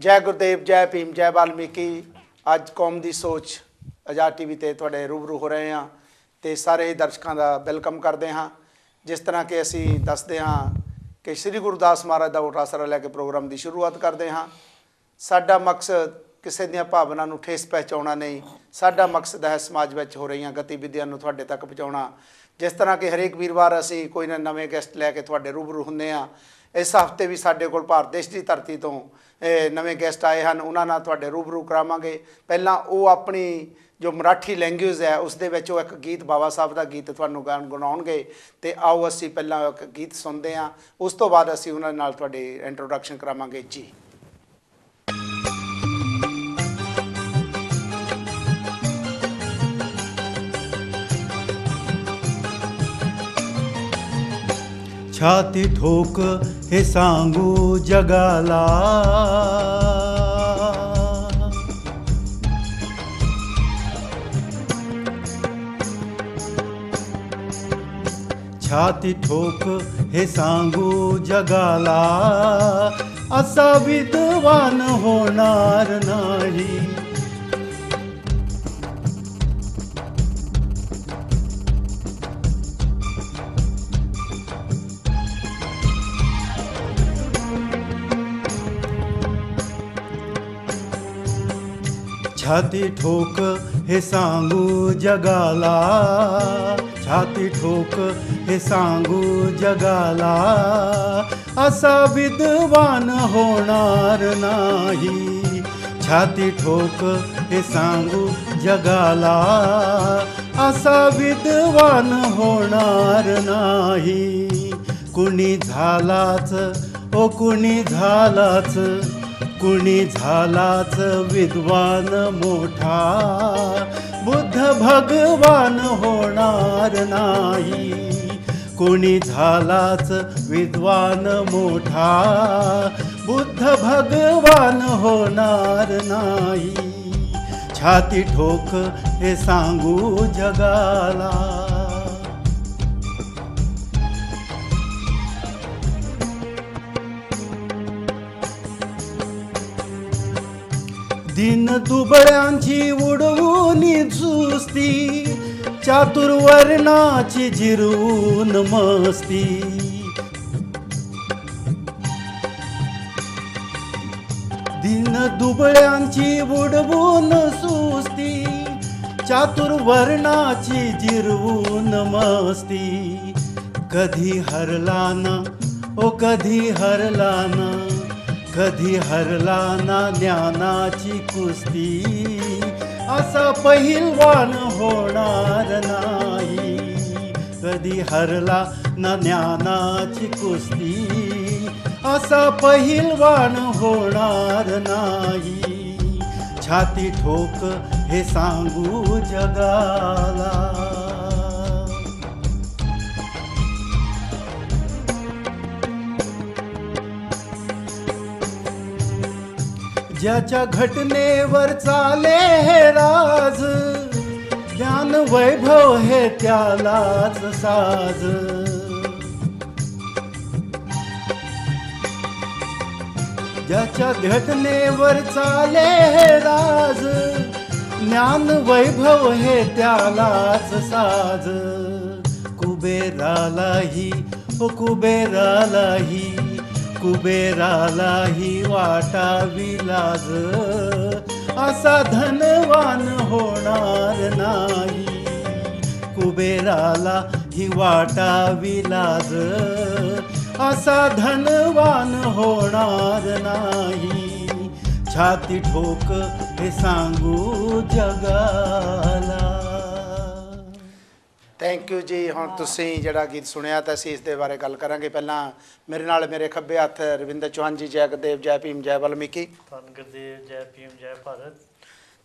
जय गुरुदेव, जय भीम, जय वाल्मीकि। अज कौम की सोच आज़ाद टीवी ते तुहाडे रूबरू हो रहे हैं तो सारे दर्शकों का वेलकम करते हाँ। जिस तरह कि असी दसते हाँ कि श्री गुरुदास महाराज का उठ आसरा लैके प्रोग्राम की शुरुआत करते हाँ। साडा मकसद किसी दी भावना नूं ठेस पहुँचाउणा नहीं, साडा मकसद है समाज में हो रही गतिविधियों नूं तुहाडे तक पहुँचाउणा। जिस तरह कि हरेक वीरवार असी कोई ना नवे गैसट लैके तुहाडे रूबरू हुंदे हाँ। इस हफ्ते भी साडे कोल भारत देश की धरती तो नवे गैसट आए हैं, उन्होंने तुहाडे रूबरू करावांगे। पहला वो अपनी जो मराठी लैंग्वेज है उस दे विच एक गीत बाबा साहब का गीत तुहानूं गुणगुणाउणगे ते आओ असी पहला एक गीत सुनते हाँ, उस तो बाद असी उन्हां नाल तुहाडी इंट्रोडक्शन करावांगे जी। छाती ठोक हे सांगू जगाला, छाती ठोक हे सांगू जगाला, असा विद्वान होणार नाही। छाती ठोक हे सांगू जगाला, छाती ठोक हे सांगू जगाला, असा विद्वान होणार नाही। छाती ठोक हे सांगू जगाला, असा विद्वान होणार नाही। कुणी झालाच ओ कुणी झालाच, कुणी झालाच विद्वान मोठा, बुद्ध भगवान होणार नाही। कुणी झालाच विद्वान मोठा, बुद्ध भगवान होणार नाही। छाती ठोक हे सांगू जगाला। दिन दुबळ्यांची उडवूनी झुस्ती, चातुर्वर्णाची जिरवून मस्ती। दिन दुबळ्यांची उडवून सुस्ती, चातुर्वर्णाची जिरवून मस्ती। कधी हरला ना ओ कधी हरला ना, कधी हरला ना ज्ञानाची कुस्ती, असा पहिलवान होणार नाही। कधी हरला ना ज्ञानाची कुस्ती, असा पहिलवान होणार नाही। छाती ठोक हे सांगू जगाला। ज्याच्या घटनेवर चाले हे राज, ज्ञान वैभव हे त्यालाच साज। ज्याच्या घटनेवर चाले हे राज, ज्ञान वैभव हे त्यालाच साज। कुबेरालाही ओ कुबेरालाही, कुबेरालाही वाटावी लाज, असा धनवान होणार नाही। कुबेराला ही वाटावी लाज, असा धनवान होणार नाही। छाती ठोक हे सांगू जगाला। थैंक यू जी। हुण तुसीं जिहड़ा गीत सुनिया तो असीं इस दे बारे गल करांगे। पहलां मेरे नाल मेरे खब्बे हत्थ रविंदर चौहान जी। जय गुरुदेव, जय भीम, जय वाल्मीकि। धन गुरुदेव, जय भीम, जय भारत।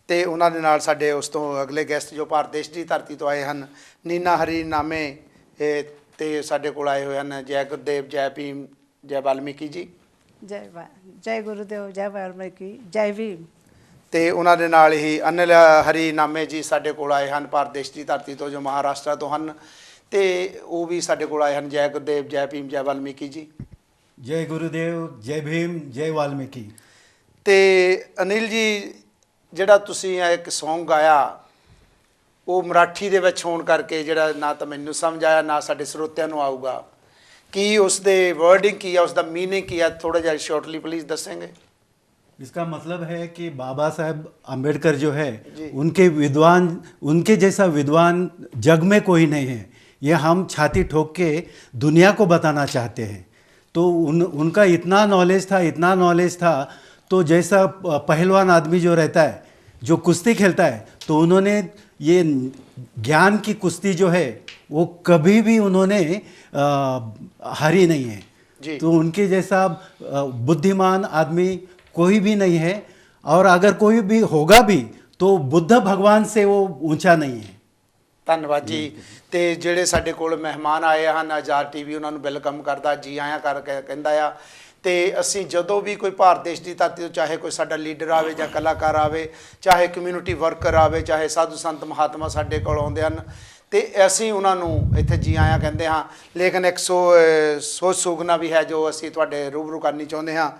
ते उन्हां दे नाल साडे उस तो अगले गैसट जो भारत देश की धरती तो आए हैं, नीना हरी नामे ते साडे कोल आए हुए हैं। जय गुरुदेव, जय भीम, जय वाल्मीकि जी। जय गुरुदेव, जय वाल्मीकि, जय भीम। तो उन्होंने नाल ही अनिल हरी नामे जी साडे कोल आए हैं भारत देश की धरती तो, जो महाराष्ट्र तो हैं। तो वो भी साडे कोल आए हैं। जय गुरुदेव, जय भीम, जय वाल्मीकि जी। जय गुरुदेव, जय भीम, जय वाल्मीकि। ਤੇ ਅਨਿਲ ਜੀ, ਜਿਹੜਾ ਤੁਸੀਂ ਇਹ ਇੱਕ Song ਗਾਇਆ ਉਹ ਮਰਾਠੀ ਦੇ ਵਿੱਚ ਹੋਣ ਕਰਕੇ ਜਿਹੜਾ ਨਾ ਤਾਂ ਮੈਨੂੰ ਸਮਝ ਆਇਆ ਨਾ ਸਾਡੇ ਸਰੋਤਿਆਂ ਨੂੰ ਆਊਗਾ, ਕੀ ਉਸ ਦੇ ਵਰਡਿੰਗ ਕੀ ਹੈ, ਉਸ ਦਾ ਮੀਨਿੰਗ ਕੀ ਹੈ, ਥੋੜਾ ਜਿਹਾ ਸ਼ਾਰਟਲੀ ਪਲੀਜ਼ ਦੱਸेंगे। इसका मतलब है कि बाबा साहब अम्बेडकर जो है जी। उनके जैसा विद्वान जग में कोई नहीं है। ये हम छाती ठोक के दुनिया को बताना चाहते हैं। तो उनका इतना नॉलेज था तो जैसा पहलवान आदमी जो रहता है, जो कुश्ती खेलता है, तो उन्होंने ये ज्ञान की कुश्ती जो है वो कभी भी उन्होंने हारी नहीं है जी। तो उनके जैसा बुद्धिमान आदमी कोई भी नहीं है, और अगर कोई भी होगा भी तो बुद्ध भगवान से वो ऊंचा नहीं है। ਧੰਨਵਾਦ ਜੀ। ਤੇ ਜਿਹੜੇ ਸਾਡੇ ਕੋਲ ਮਹਿਮਾਨ ਆਏ ਹਨ, ਆਜ਼ਾਦ ਟੀਵੀ ਉਹਨਾਂ ਨੂੰ ਵੈਲਕਮ ਕਰਦਾ, ਜੀ ਆਇਆਂ ਕਰਕੇ ਕਹਿੰਦਾ ਆ। ਤੇ ਅਸੀਂ ਜਦੋਂ ਵੀ ਕੋਈ ਭਾਰਤ ਦੇਸ਼ ਦੀ ਧਰਤੀ ਤੋਂ, ਚਾਹੇ ਕੋਈ ਸਾਡਾ ਲੀਡਰ ਆਵੇ ਜਾਂ ਕਲਾਕਾਰ ਆਵੇ, ਚਾਹੇ ਕਮਿਊਨਿਟੀ ਵਰਕਰ ਆਵੇ, ਚਾਹੇ ਸਾਧੂ ਸੰਤ ਮਹਾਤਮਾ ਸਾਡੇ ਕੋਲ ਆਉਂਦੇ ਹਨ, ਤੇ ਅਸੀਂ ਉਹਨਾਂ ਨੂੰ ਇੱਥੇ ਜੀ ਆਇਆਂ ਕਹਿੰਦੇ ਹਾਂ। ਲੇਕਿਨ ਇੱਕ ਸੋਚ ਸੁਗਨਾ ਵੀ ਹੈ ਜੋ ਅਸੀਂ ਤੁਹਾਡੇ ਰੂਬਰੂ ਕਰਨੀ ਚਾਹੁੰਦੇ ਹਾਂ।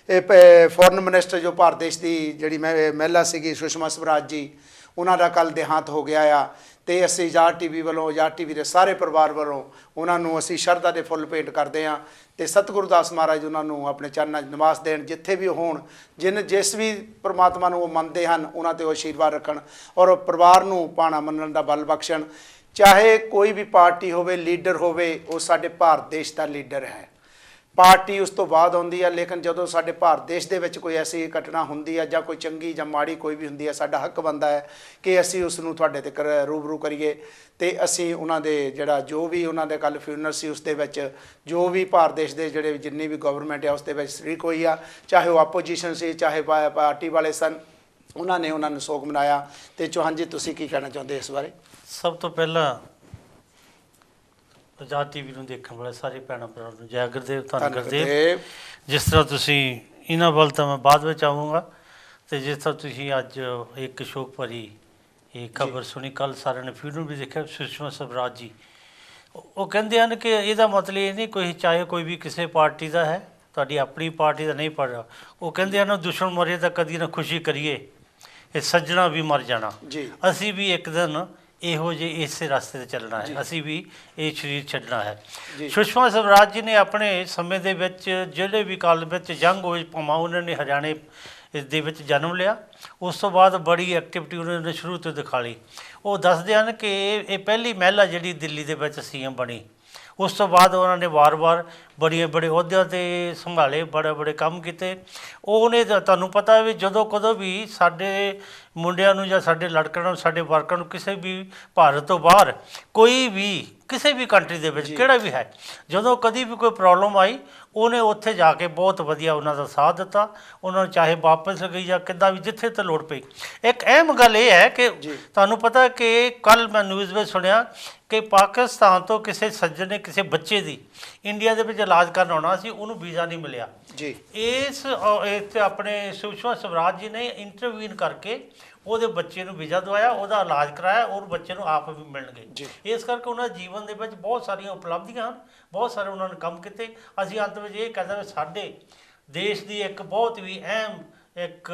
ਇਹ ਫੋਰਨ ਮਿਨਿਸਟਰ ਜੋ ਭਾਰਤ ਦੇਸ਼ ਦੀ ਜਿਹੜੀ ਮਹਿਲਾ ਸੀਗੀ ਸੁਸ਼ਮਾ ਸਵਰਾਜ ਜੀ, ਉਹਨਾਂ ਦਾ ਕੱਲ੍ਹ ਦੇਹਾਂਤ ਹੋ ਗਿਆ ਆ। ਤੇ ਅਸੀਂ ਆਜ਼ਾਦ ਟੀਵੀ ਵੱਲੋਂ, ਆਜ਼ਾਦ ਟੀਵੀ ਦੇ ਸਾਰੇ ਪਰਿਵਾਰ ਵੱਲੋਂ ਉਹਨਾਂ ਨੂੰ ਅਸੀਂ ਸ਼ਰਧਾ ਦੇ ਫੁੱਲ ਭੇਟ ਕਰਦੇ ਹਾਂ। ਤੇ ਸਤਿਗੁਰੂ ਦਾਸ ਮਹਾਰਾਜ ਉਹਨਾਂ ਨੂੰ ਆਪਣੇ ਚਰਨਾਂ 'ਚ ਨਿਵਾਸ ਦੇਣ, ਜਿੱਥੇ ਵੀ ਹੋਣ, ਜਿਸ ਵੀ ਪ੍ਰਮਾਤਮਾ ਨੂੰ ਉਹ ਮੰਨਦੇ ਹਨ ਉਹਨਾਂ 'ਤੇ ਉਹ ਆਸ਼ੀਰਵਾਦ ਰੱਖਣ, ਔਰ ਪਰਿਵਾਰ ਨੂੰ ਪਾਣਾ ਮੰਨਣ ਦਾ ਬਲ ਬਖਸ਼ਣ। ਚਾਹੇ ਕੋਈ ਵੀ ਪਾਰਟੀ ਹੋਵੇ, ਲੀਡਰ ਹੋਵੇ, ਉਹ ਸਾਡੇ ਭਾਰਤ ਦੇਸ਼ ਦਾ ਲੀਡਰ ਹੈ। ਪਾਰਟੀ ਉਸ ਤੋਂ ਬਾਅਦ ਆਉਂਦੀ ਹੈ, ਲੇਕਿਨ ਜਦੋਂ ਸਾਡੇ ਭਾਰਤ ਦੇਸ਼ ਦੇ ਵਿੱਚ ਕੋਈ ਐਸੀ ਘਟਨਾ ਹੁੰਦੀ ਹੈ ਜਾਂ ਕੋਈ ਚੰਗੀ ਜਾਂ ਮਾੜੀ ਕੋਈ ਵੀ ਹੁੰਦੀ ਹੈ, ਸਾਡਾ ਹੱਕ ਬਣਦਾ ਹੈ ਕਿ ਅਸੀਂ ਉਸ ਨੂੰ ਤੁਹਾਡੇ ਤੱਕ ਰੂਬਰੂ ਕਰੀਏ। ਤੇ ਅਸੀਂ ਉਹਨਾਂ ਦੇ ਜਿਹੜਾ ਜੋ ਵੀ ਉਹਨਾਂ ਦੇ ਕੱਲ੍ਹ ਫਿਊਨਰਲ ਸੀ, ਉਸ ਦੇ ਵਿੱਚ ਜੋ ਵੀ ਭਾਰਤ ਦੇਸ਼ ਦੇ ਜਿਹੜੇ ਜਿੰਨੀ ਵੀ ਗਵਰਨਮੈਂਟ ਹੈ ਉਸ ਦੇ ਵਿੱਚ ਸ਼ਰੀਕ ਹੋਈ ਆ, ਚਾਹੇ ਉਹ ਆਪੋਜੀਸ਼ਨ ਸੀ, ਚਾਹੇ ਪਾਰਟੀ ਵਾਲੇ ਸਨ, ਉਹਨਾਂ ਨੂੰ ਸੋਗ ਮਨਾਇਆ। ਤੇ ਚੌਹਾਨ ਜੀ, ਤੁਸੀਂ ਕੀ ਕਹਿਣਾ ਚਾਹੁੰਦੇ ਇਸ ਬਾਰੇ? ਸਭ ਤੋਂ ਪਹਿਲਾਂ ਆਜ਼ਾਦ ਟੀਵੀ ਨੂੰ ਦੇਖਣ ਵਾਲੇ ਸਾਰੇ ਭੈਣਾਂ ਭਰਾਵਾਂ ਨੂੰ ਜੈ ਗੁਰਦੇਵ, ਧੰਨ ਗੁਰਦੇਵ। ਜਿਸ ਤਰ੍ਹਾਂ ਤੁਸੀਂ ਇਹਨਾਂ ਵੱਲ ਤਾਂ ਮੈਂ ਬਾਅਦ ਵਿੱਚ ਆਵਾਂਗਾ, ਅਤੇ ਜਿਸ ਤਰ੍ਹਾਂ ਤੁਸੀਂ ਅੱਜ ਇੱਕ ਸ਼ੋਕ ਭਰੀ ਇਹ ਖਬਰ ਸੁਣੀ, ਕੱਲ੍ਹ ਸਾਰਿਆਂ ਨੇ ਫਿਲਮ ਵੀ ਦੇਖਿਆ, ਸੁਸ਼ਮਾ ਸਵਰਾਜ ਜੀ ਉਹ ਕਹਿੰਦੇ ਹਨ ਕਿ ਇਹਦਾ ਮਤਲਬ ਇਹ ਨਹੀਂ ਕੋਈ, ਚਾਹੇ ਕੋਈ ਵੀ ਕਿਸੇ ਪਾਰਟੀ ਦਾ ਹੈ, ਤੁਹਾਡੀ ਆਪਣੀ ਪਾਰਟੀ ਦਾ ਨਹੀਂ ਪੜ ਰਿਹਾ, ਉਹ ਕਹਿੰਦੇ ਹਨ ਦੁਸ਼ਮਣ ਮਰੇ ਤਾਂ ਕਦੀ ਨਾ ਖੁਸ਼ੀ ਕਰੀਏ, ਇਹ ਸੱਜਣਾ ਵੀ ਮਰ ਜਾਣਾ। ਅਸੀਂ ਵੀ ਇੱਕ ਦਿਨ ਇਹੋ ਜਿਹੇ ਇਸੇ ਰਸਤੇ 'ਤੇ ਚੱਲਣਾ ਹੈ, ਅਸੀਂ ਵੀ ਇਹ ਸਰੀਰ ਛੱਡਣਾ ਹੈ। ਸੁਸ਼ਮਾ ਸਵਰਾਜ ਜੀ ਨੇ ਆਪਣੇ ਸਮੇਂ ਦੇ ਵਿੱਚ ਜਿਹੜੇ ਵੀ ਕਾਲ ਵਿੱਚ ਜੰਗ ਹੋਈ, ਭਾਵੇਂ ਉਹਨਾਂ ਨੇ ਹਰਿਆਣੇ ਇਸ ਦੇ ਵਿੱਚ ਜਨਮ ਲਿਆ, ਉਸ ਤੋਂ ਬਾਅਦ ਬੜੀ ਐਕਟੀਵਿਟੀ ਉਹਨਾਂ ਨੇ ਸ਼ੁਰੂ ਤੋਂ ਦਿਖਾ ਲਈ। ਉਹ ਦੱਸਦੇ ਹਨ ਕਿ ਇਹ ਪਹਿਲੀ ਮਹਿਲਾ ਜਿਹੜੀ ਦਿੱਲੀ ਦੇ ਵਿੱਚ CM ਬਣੀ। ਉਸ ਤੋਂ ਬਾਅਦ ਉਹਨਾਂ ਨੇ ਵਾਰ-ਵਾਰ ਬੜੇ ਅਹੁਦਿਆਂ 'ਤੇ ਸੰਭਾਲੇ, ਬੜੇ ਕੰਮ ਕੀਤੇ। ਉਹਨੇ ਤੁਹਾਨੂੰ ਪਤਾ ਵੀ ਜਦੋਂ ਕਦੋਂ ਵੀ ਸਾਡੇ ਮੁੰਡਿਆਂ ਨੂੰ ਜਾਂ ਸਾਡੇ ਲੜਕਿਆਂ ਨੂੰ, ਸਾਡੇ ਵਰਕਰਾਂ ਨੂੰ ਕਿਸੇ ਵੀ ਭਾਰਤ ਤੋਂ ਬਾਹਰ ਕੋਈ ਵੀ ਕਿਸੇ ਵੀ ਕੰਟਰੀ ਦੇ ਵਿੱਚ ਕਿਹੜਾ ਵੀ ਹੈ, ਜਦੋਂ ਕਦੀ ਵੀ ਕੋਈ ਪ੍ਰੋਬਲਮ ਆਈ, ਉਹਨੇ ਉੱਥੇ ਜਾ ਕੇ ਬਹੁਤ ਵਧੀਆ ਉਹਨਾਂ ਦਾ ਸਾਥ ਦਿੱਤਾ। ਉਹਨਾਂ ਨੂੰ ਚਾਹੇ ਵਾਪਸ ਗਈ ਜਾਂ ਕਿੱਦਾਂ ਵੀ, ਜਿੱਥੇ ਤੇ ਲੋੜ ਪਈ। ਇੱਕ ਅਹਿਮ ਗੱਲ ਇਹ ਹੈ ਕਿ ਤੁਹਾਨੂੰ ਪਤਾ ਕਿ ਕੱਲ੍ਹ ਮੈਂ ਨਿਊਜ਼ ਵਿੱਚ ਸੁਣਿਆ ਕਿ ਪਾਕਿਸਤਾਨ ਤੋਂ ਕਿਸੇ ਸੱਜਣ ਨੇ ਕਿਸੇ ਬੱਚੇ ਦੀ ਇੰਡੀਆ ਦੇ ਵਿੱਚ ਇਲਾਜ ਕਰਨ ਆਉਣਾ ਸੀ, ਉਹਨੂੰ ਵੀਜ਼ਾ ਨਹੀਂ ਮਿਲਿਆ ਜੀ। ਇਸ ਆਪਣੇ ਸੁਸ਼ਮਾ ਸਵਰਾਜ ਜੀ ਨੇ ਇੰਟਰਵੀਨ ਕਰਕੇ ਉਹਦੇ ਬੱਚੇ ਨੂੰ ਵੀਜ਼ਾ ਦਵਾਇਆ, ਉਹਦਾ ਇਲਾਜ ਕਰਾਇਆ, ਔਰ ਬੱਚੇ ਨੂੰ ਆਪ ਵੀ ਮਿਲਣਗੇ। ਇਸ ਕਰਕੇ ਉਹਨਾਂ ਦੇ ਜੀਵਨ ਦੇ ਵਿੱਚ ਬਹੁਤ ਸਾਰੀਆਂ ਉਪਲਬਧੀਆਂ ਹਨ, ਬਹੁਤ ਸਾਰੇ ਉਹਨਾਂ ਨੇ ਕੰਮ ਕੀਤੇ। ਅਸੀਂ ਅੰਤ ਵਿੱਚ ਇਹ ਕਹਿੰਦੇ ਵੀ ਸਾਡੇ ਦੇਸ਼ ਦੀ ਇੱਕ ਬਹੁਤ ਵੀ ਅਹਿਮ ਇੱਕ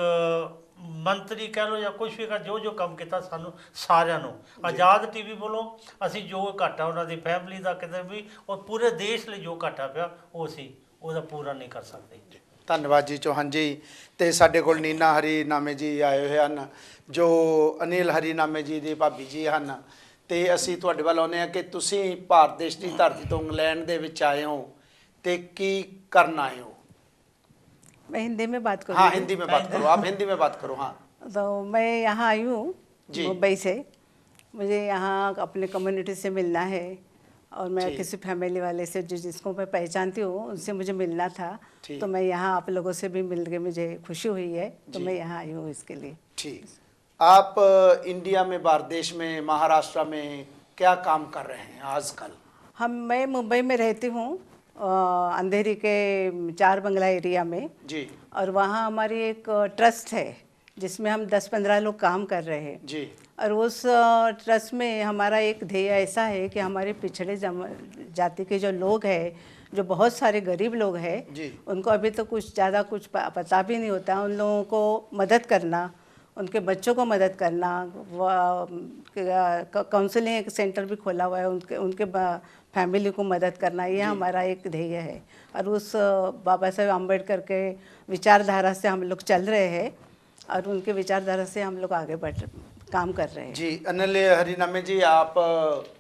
ਮੰਤਰੀ ਕਹਿ ਲਓ ਜਾਂ ਕੁਛ ਵੀ ਕਰ, ਜੋ ਕੰਮ ਕੀਤਾ ਸਾਨੂੰ ਸਾਰਿਆਂ ਨੂੰ ਆਜ਼ਾਦ ਟੀਵੀ ਵੱਲੋਂ ਅਸੀਂ ਜੋ ਘਾਟਾ ਉਹਨਾਂ ਦੀ ਫੈਮਿਲੀ ਦਾ ਕਿਤੇ ਵੀ, ਔਰ ਪੂਰੇ ਦੇਸ਼ ਲਈ ਜੋ ਘਾਟਾ ਪਿਆ, ਉਹ ਅਸੀਂ ਉਹਦਾ ਪੂਰਾ ਨਹੀਂ ਕਰ ਸਕਦੇ। ਧੰਨਵਾਦ ਜੀ ਚੌਹਾਨ ਜੀ। ਤੇ ਸਾਡੇ ਕੋਲ ਨੀਨਾ ਹਰੀਨਾਮੇ ਜੀ ਆਏ ਹੋਏ ਹਨ, ਜੋ ਅਨਿਲ ਹਰੀਨਾਮੇ ਜੀ ਦੀ ਭਾਬੀ ਜੀ ਹਨ। ਤੇ ਅਸੀਂ ਤੁਹਾਡੇ ਵੱਲ ਆਉਂਦੇ ਹਾਂ ਕਿ ਤੁਸੀਂ ਭਾਰਤ ਦੇਸ਼ ਦੀ ਧਰਤੀ ਤੋਂ ਇੰਗਲੈਂਡ ਦੇ ਵਿੱਚ ਆਏ ਹੋ, ਤੇ ਕੀ ਕਰਨ ਆਏ ਹੋ? मैं हिंदी में बात करूँ? हाँ, हिंदी में बात करो, आप हिंदी में बात करो। हाँ, तो मैं यहाँ आई हूँ मुंबई से। मुझे यहाँ अपने कम्युनिटी से मिलना है, और मैं किसी फैमिली वाले से जिसको मैं पहचानती हूँ उनसे मुझे मिलना था। तो मैं यहाँ आप लोगों से भी मिल के मुझे खुशी हुई है, तो मैं यहाँ आई हूँ इसके लिए। ठीक। आप इंडिया में, भारत देश में, महाराष्ट्र में क्या काम कर रहे हैं आजकल? मैं मुंबई में रहती हूँ, अंधेरी के 4 बंगला एरिया में जी। और वहाँ हमारी एक ट्रस्ट है जिसमें हम 10-15 लोग काम कर रहे हैं जी। और उस ट्रस्ट में हमारा एक ध्येय ऐसा है कि हमारे पिछड़े जाति के जो लोग हैं, जो बहुत सारे गरीब लोग हैं, उनको अभी तो कुछ ज़्यादा कुछ पता भी नहीं होता, उन लोगों को मदद करना, उनके बच्चों को मदद करना। काउंसलिंग एक सेंटर भी खोला हुआ है, उनके फैमिली को मदद करना, ये हमारा एक ध्येय है। और उस बाबा साहेब अम्बेडकर के विचारधारा से हम लोग चल रहे हैं और उनके विचारधारा से हम लोग आगे काम कर रहे हैं। जी अनिल हरीनामे जी, आप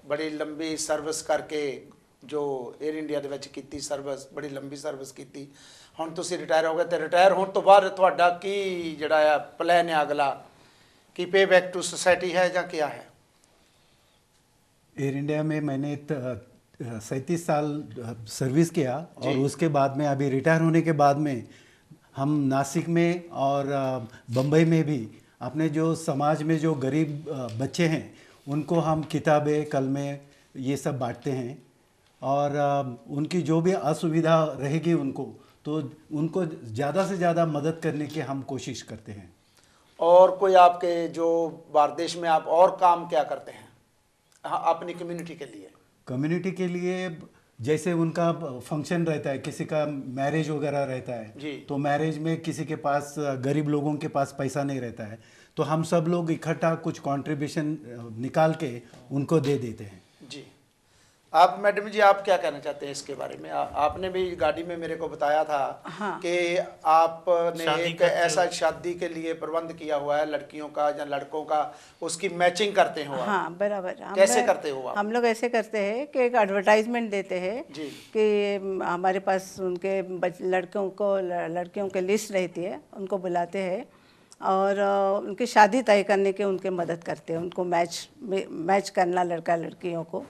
बड़ी लंबी सर्विस करके जो एयर इंडिया ਦੇ ਵਿੱਚ ਕੀਤੀ ਸਰਵਿਸ, ਬੜੀ ਲੰਬੀ ਸਰਵਿਸ ਕੀਤੀ, ਹੁਣ ਤੁਸੀਂ ਰਿਟਾਇਰ ਹੋ ਗਏ ਤੇ ਰਿਟਾਇਰ ਹੋਣ ਤੋਂ ਬਾਅਦ ਤੁਹਾਡਾ ਕੀ ਜਿਹੜਾ ਆ ਪਲਾਨ ਹੈ ਅਗਲਾ, ਕੀ पे बैक टू सोसाइटी है ਜਾਂ क्या है? एयर इंडिया में मैंने 37 साल सर्विस किया और उसके बाद में अभी रिटायर होने के बाद में हम नासिक में और बम्बई में भी अपने जो समाज में जो गरीब बच्चे हैं उनको हम किताबें, कलमें ये सब बांटते हैं और उनकी जो भी असुविधा रहेगी उनको, तो उनको ज़्यादा से ज़्यादा मदद करने की हम कोशिश करते हैं। और कोई आपके जो भारत देश में आप और काम क्या करते हैं अपनी कम्युनिटी के लिए? कम्युनिटी के लिए जैसे उनका फंक्शन रहता है, किसी का मैरिज वगैरह रहता है, तो मैरिज में किसी के पास, गरीब लोगों के पास पैसा नहीं रहता है, तो हम सब लोग इकट्ठा कुछ कंट्रीब्यूशन निकाल के उनको दे देते हैं। जी आप मैडम जी, आप क्या कहना चाहते हैं इसके बारे में? आपने भी गाड़ी में मेरे को बताया था कि आपने एक ऐसा शादी के लिए प्रबंध किया हुआ है लड़कियों का या लड़कों का, उसकी मैचिंग करते हो आप? हाँ बराबर। कैसे करते हो आप? हम लोग ऐसे करते हैं कि एक एडवर्टाइजमेंट देते हैं कि हमारे पास उनके लड़कियों की लिस्ट रहती है, उनको बुलाते हैं और उनकी शादी तय करने के उनके मदद करते हैं, उनको मैच करना लड़का लड़कियों को।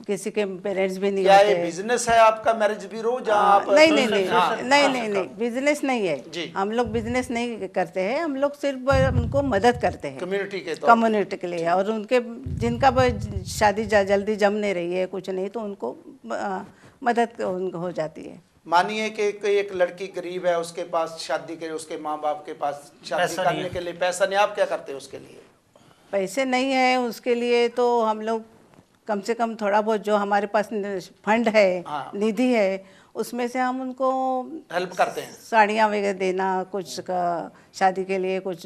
किसी के पेरेंट्स भी नहीं क्या होते। ये बिजनेस है आपका मैरिज ब्यूरो जहाँ आप? नहीं, बिजनेस नहीं है। हम लोग बिजनेस नहीं करते हैं, हम लोग सिर्फ उनको मदद करते हैं कम्युनिटी के लिए। और उनके जिनका शादी जल्दी जम नहीं रही है, कुछ नहीं, तो उनको मदद हो जाती है। मानिए कि कोई एक लड़की गरीब है, उसके पास शादी के, उसके माँ बाप के पास शादी करने के लिए पैसा नहीं, आप क्या करते हैं उसके लिए? पैसे नहीं है उसके लिए तो हम लोग कम से कम थोड़ा बहुत जो हमारे पास फंड है, निधि है, उसमें से हम उनको हेल्प करते हैं। साड़ियाँ वगैरह देना, कुछ शादी के लिए कुछ